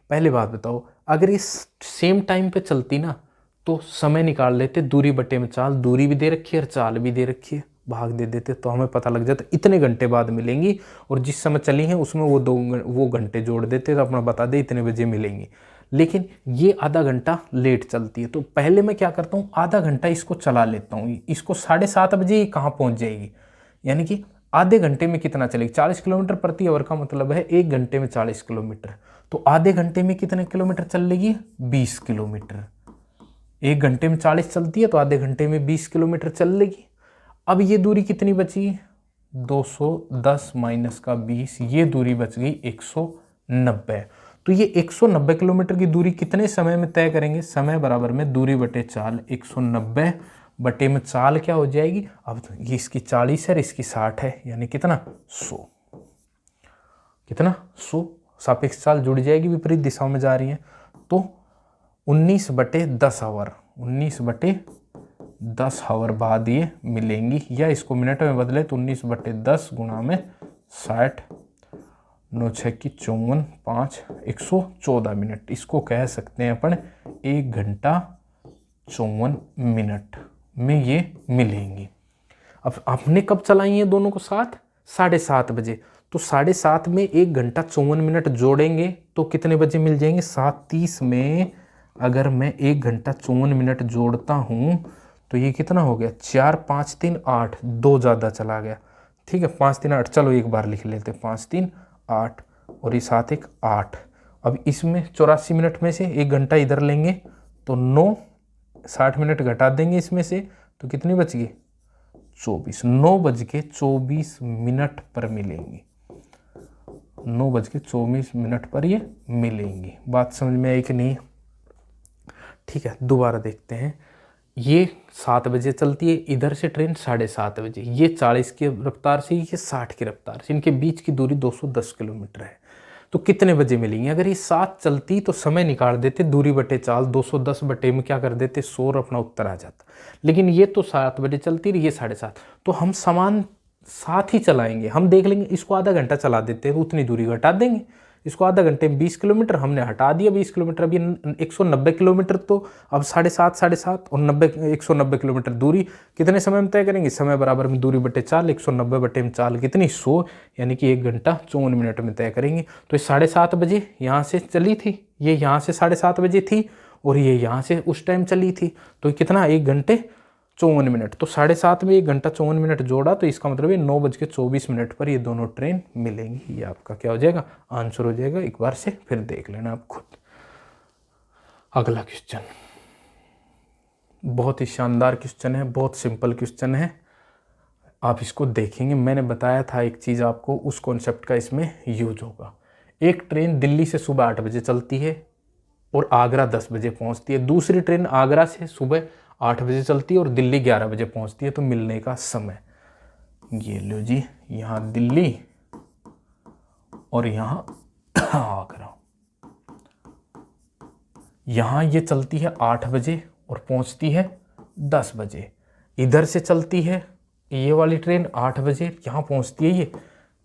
पहले बात बताओ, अगर इस सेम टाइम पे चलती ना तो समय निकाल लेते, दूरी बटे में चाल। दूरी भी दे रखी है और चाल भी दे रखी है, भाग दे देते तो हमें पता लग जाता इतने घंटे बाद मिलेंगी, और जिस समय चली हैं उसमें वो घंटे जोड़ देते तो अपना बता दे इतने बजे मिलेंगी। लेकिन ये आधा घंटा लेट चलती है, तो पहले मैं क्या करता हूँ, आधा घंटा इसको चला लेता हूँ। इसको 7:30 बजे ही कहाँ पहुँच जाएगी, यानी कि आधे घंटे में कितना चलेगी? 40 किलोमीटर प्रति आवर का मतलब है 1 घंटे में 40 किलोमीटर। तो आधे घंटे में कितने किलोमीटर चल लेगी? 20 किलोमीटर। 1 घंटे में 40 चलती है तो आधे घंटे में 20 किलोमीटर चल लेगी। अब ये दूरी कितनी बची? 210 माइनस का 20, ये दूरी बच गई 190। तो ये 190 किलोमीटर की दूरी कितने समय में तय करेंगे? समय बराबर में दूरी बटे चाल। 190 बटे में चाल क्या हो जाएगी? अब ये इसकी 40 है और इसकी 60 है, यानी कितना? 100। कितना? 100। सापेक्ष चाल जुड़ जाएगी, विपरीत दिशाओं में जा रही है, तो 19/10 आवर, 19/10 आवर बाद ये मिलेंगी। या इसको मिनट में बदले तो 19/10 गुणा में 60, 9 6 की 54, 5 114 मिनट। इसको कह सकते हैं अपन 1 घंटा 54 मिनट में ये मिलेंगी। अब आपने कब चलाई है दोनों को साथ? 7:30 बजे। तो 7:30 में 1 घंटा 54 मिनट जोड़ेंगे तो कितने बजे मिल जाएंगे? 7:30 में अगर मैं 1 घंटा 54 मिनट जोड़ता हूँ तो ये कितना हो गया? 4 5 3 8, 2 ज़्यादा चला गया। ठीक है, 5 3 8, चलो एक बार लिख लेते हैं, 5 3 8 और ये 7 1 8। अब इसमें 84 मिनट में से 1 घंटा इधर लेंगे तो 9, 60 मिनट घटा देंगे इसमें से तो कितनी बच गई? 24। 9:24 पर मिलेंगी। 9:24 पर ये मिलेंगी। बात समझ में आई कि नहीं? ठीक है, दोबारा देखते हैं। ये 7 बजे चलती है, इधर से ट्रेन 7:30 बजे, ये 40 की रफ्तार से, ये 60 की रफ्तार से, इनके बीच की दूरी 210 किलोमीटर है। तो कितने बजे मिलेंगी? अगर ये 7 चलती तो समय निकाल देते, दूरी बटे चाल, 210 बटे में क्या कर देते, 100 और अपना उत्तर आ जाता। लेकिन ये तो 7 बजे चलती रही, ये 7:30, तो हम समान साथ ही चलाएंगे। हम देख लेंगे, इसको आधा घंटा चला देते हैं, उतनी दूरी घटा देंगे। इसको आधा घंटे में 20 किलोमीटर हमने हटा दिया, 20 किलोमीटर, अभी 190 किलोमीटर, तो अब 7:30 और 190 किलोमीटर दूरी कितने समय में तय करेंगे? समय बराबर में दूरी बटे चाल, 190 बटे में चाल कितनी? 100, यानी कि 1 घंटा 54 मिनट में तय करेंगे। तो ये 7:30 बजे यहाँ से चली थी, ये यहाँ से 7:30 बजे थी और ये यहाँ से उस टाइम चली थी, तो कितना? 1 घंटे 54 मिनट। तो 7:30 में 1 घंटा 54 मिनट जोड़ा तो इसका मतलब है 9:24 पर ये दोनों ट्रेन मिलेंगी। ये आपका क्या हो जाएगा? आंसर हो जाएगा। एक बार से फिर देख लेना आप खुद। अगला क्वेश्चन बहुत ही शानदार क्वेश्चन है, बहुत सिंपल क्वेश्चन है, आप इसको देखेंगे। मैंने बताया था एक चीज़ आपको, उस कॉन्सेप्ट का इसमें यूज होगा। एक ट्रेन दिल्ली से सुबह 8 बजे चलती है और आगरा 10 बजे पहुंचती है। दूसरी ट्रेन आगरा से सुबह 8 बजे चलती है और दिल्ली 11 बजे पहुंचती है। तो मिलने का समय, ये लो जी, यहाँ दिल्ली और यहाँ आगरा। यहाँ ये चलती है 8 बजे और पहुंचती है 10 बजे। इधर से चलती है ये वाली ट्रेन 8 बजे, यहाँ पहुंचती है ये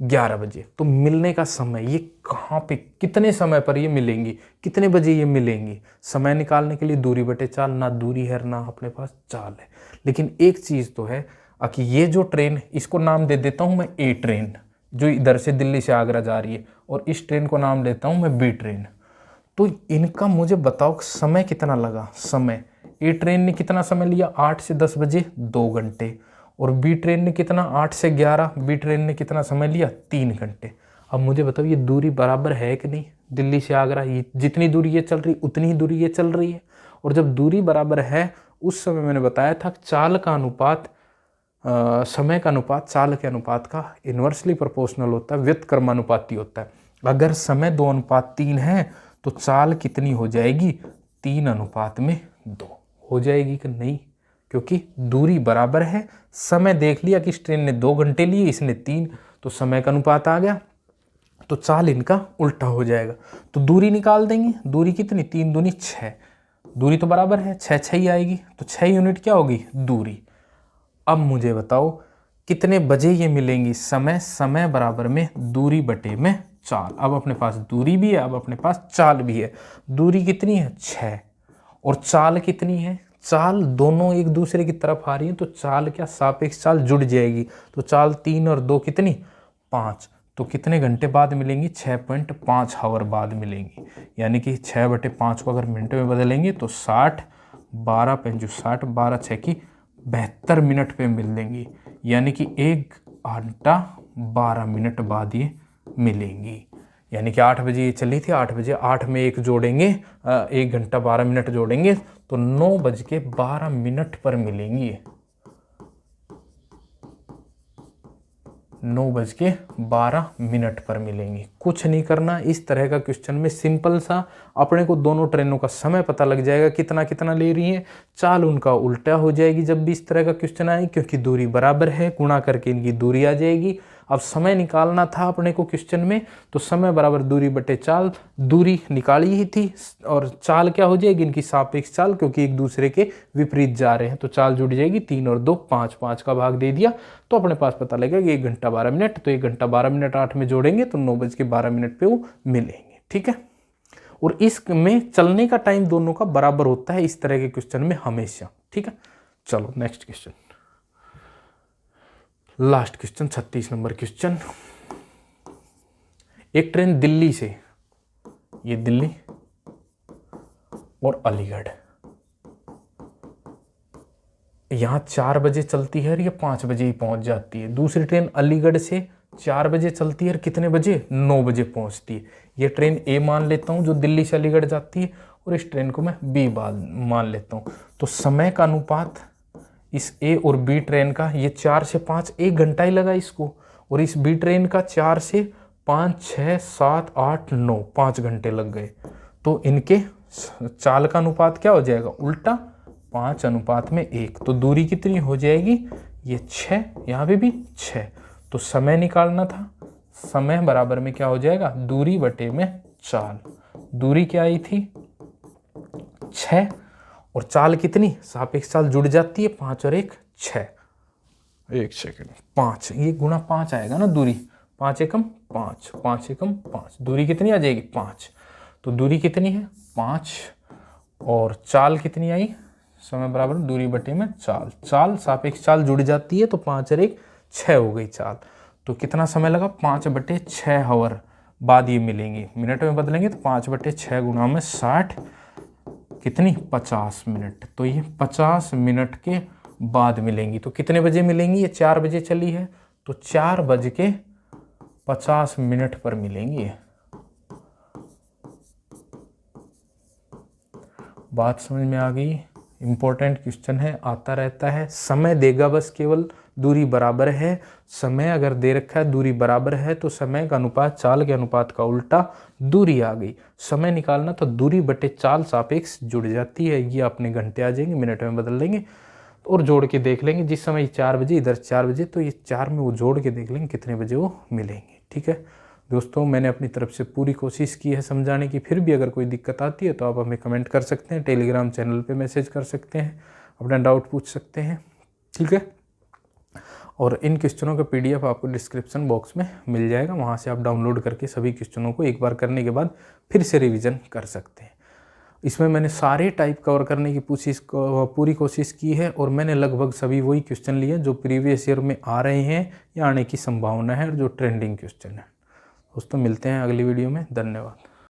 11 बजे। तो मिलने का समय ये कहाँ पे, कितने समय पर ये मिलेंगी, कितने बजे ये मिलेंगी? समय निकालने के लिए दूरी बटे चाल, ना दूरी है ना अपने पास चाल है। लेकिन एक चीज़ तो है कि ये जो ट्रेन, इसको नाम दे देता हूँ मैं ए ट्रेन, जो इधर से दिल्ली से आगरा जा रही है, और इस ट्रेन को नाम देता हूँ मैं बी ट्रेन। तो इनका मुझे बताओ समय कितना लगा? समय, ए ट्रेन ने कितना समय लिया? 8 से 10 बजे 2 घंटे, और बी ट्रेन ने कितना? 8 से 11, बी ट्रेन ने कितना समय लिया? 3 घंटे। अब मुझे बताओ ये दूरी बराबर है कि नहीं? दिल्ली से आगरा, ये जितनी दूरी ये चल रही उतनी ही दूरी ये चल रही है। और जब दूरी बराबर है, उस समय मैंने बताया था चाल का अनुपात, समय का अनुपात चाल के अनुपात का इन्वर्सली प्रोपोर्शनल होता है, व्युत्क्रमानुपाती होता है। अगर समय 2:3 है तो चाल कितनी हो जाएगी? 3:2 हो जाएगी कि नहीं? क्योंकि दूरी बराबर है। समय देख लिया कि इस ट्रेन ने 2 घंटे लिए, इसने 3, तो समय का अनुपात आ गया, तो चाल इनका उल्टा हो जाएगा। तो दूरी निकाल देंगे, दूरी कितनी? 3 दूनी 6, दूरी तो बराबर है, 6 6 ही आएगी, तो 6 यूनिट क्या होगी? दूरी। अब मुझे बताओ कितने बजे ये मिलेंगी? समय, समय बराबर में दूरी बटे में चाल। अब अपने पास दूरी भी है, अब अपने पास चाल भी है। दूरी कितनी है? 6, और चाल कितनी है? चाल दोनों एक दूसरे की तरफ आ रही है, तो चाल क्या, सापेक्ष चाल जुड़ जाएगी। तो चाल 3 और 2 कितनी? 5। तो कितने घंटे बाद मिलेंगी? 6.5 आवर बाद मिलेंगी। यानी कि 6/5 को अगर मिनट में बदलेंगे तो 60, 12 5 60, 12 6 की 72 मिनट पे मिल देंगी। यानी कि 1 घंटा 12 मिनट बाद ये मिलेंगी। यानी कि 8 बजे ये चली थी, 8 बजे 8 में 1 जोड़ेंगे, 1 घंटा 12 मिनट जोड़ेंगे तो 9:12 पर मिलेंगी। 9:12 पर मिलेंगी। कुछ नहीं करना, इस तरह का क्वेश्चन में सिंपल सा अपने को दोनों ट्रेनों का समय पता लग जाएगा, कितना कितना ले रही हैं, चाल उनका उल्टा हो जाएगी जब भी इस तरह का क्वेश्चन आए, क्योंकि दूरी बराबर है, गुणा करके इनकी दूरी आ जाएगी। अब समय निकालना था अपने को क्वेश्चन में, तो समय बराबर दूरी बटे चाल, दूरी निकाली ही थी, और चाल क्या हो जाएगी? इनकी सापेक्ष चाल, क्योंकि एक दूसरे के विपरीत जा रहे हैं, तो चाल जुड़ जाएगी। 3 और 2 5, 5 का भाग दे दिया तो अपने पास पता लगेगा कि 1 घंटा 12 मिनट। तो 1 घंटा 12 मिनट 8 में जोड़ेंगे तो 9:12 पे वो मिलेंगे। ठीक है, और इसमें चलने का टाइम दोनों का बराबर होता है इस तरह के क्वेश्चन में हमेशा। ठीक है, चलो next question. Last question 36 number question. एक ट्रेन दिल्ली से, ये दिल्ली और अलीगढ़, यहाँ 4 बजे चलती है और ये 5 बजे ही पहुंच जाती है। दूसरी ट्रेन अलीगढ़ से 4 बजे चलती है और कितने बजे, 9 बजे पहुंचती है। ये ट्रेन ए मान लेता हूँ जो दिल्ली से अलीगढ़ जाती है, और इस ट्रेन को मैं बी मान लेता हूँ। तो समय का अनुपात इस ए और बी ट्रेन का, ये 4 से 5 1 घंटा ही लगा इसको, और इस बी ट्रेन का 4 से 5 6 7 8 9 5 घंटे लग गए। तो इनके चाल का अनुपात क्या हो जाएगा, उल्टा 5:1। तो दूरी कितनी हो जाएगी, ये 6, यहाँ पे भी 6। तो समय निकालना था, समय बराबर में क्या हो जाएगा, दूरी बटे में चाल। दूरी क्या आई थी 6, और चाल कितनी, सापेक्ष चाल जुड़ जाती है 5 और 1 6। 1 सेकेंड, 5, ये गुणा 5 आएगा ना दूरी, 5 एकम 5, 5 एकम 5, दूरी कितनी आ जाएगी 5। तो दूरी कितनी है 5, और चाल कितनी आई, समय बराबर दूरी बटे में चाल। चाल सापेक्ष चाल जुड़ जाती है तो 5 और 1 6 हो गई चाल। तो कितना समय लगा, 5/6 हावर बाद ये मिलेंगे, मिनट में बदलेंगे तो 5/6 गुणा में 60, कितनी 50 मिनट। तो ये 50 मिनट के बाद मिलेंगी। तो कितने बजे मिलेंगी, ये 4 बजे चली है तो 4:50 पर मिलेंगी। बात समझ में आ गई। इंपॉर्टेंट क्वेश्चन है, आता रहता है। समय देगा बस, केवल दूरी बराबर है। समय अगर दे रखा है दूरी बराबर है तो समय का अनुपात चाल के अनुपात का उल्टा, दूरी आ गई। समय निकालना तो दूरी बटे चाल सापेक्ष जुड़ जाती है। ये अपने घंटे आ जाएंगे, मिनट में बदल लेंगे और जोड़ के देख लेंगे। जिस समय 4 बजे, इधर 4 बजे, तो ये 4 में वो जोड़ के देख लेंगे कितने बजे वो मिलेंगे। ठीक है दोस्तों, मैंने अपनी तरफ से पूरी कोशिश की है समझाने की। फिर भी अगर कोई दिक्कत आती है तो आप हमें कमेंट कर सकते हैं, टेलीग्राम चैनल पे मैसेज कर सकते हैं, अपना डाउट पूछ सकते हैं। ठीक है, और इन क्वेश्चनों का PDF आपको डिस्क्रिप्शन बॉक्स में मिल जाएगा, वहाँ से आप डाउनलोड करके सभी क्वेश्चनों को एक बार करने के बाद फिर से रिविज़न कर सकते हैं। इसमें मैंने सारे टाइप कवर करने की पूरी कोशिश की है, और मैंने लगभग सभी वही क्वेश्चन लिए जो प्रीवियस ईयर में आ रहे हैं या आने की संभावना है, और जो ट्रेंडिंग क्वेश्चन है। दोस्तों मिलते हैं अगली वीडियो में, धन्यवाद।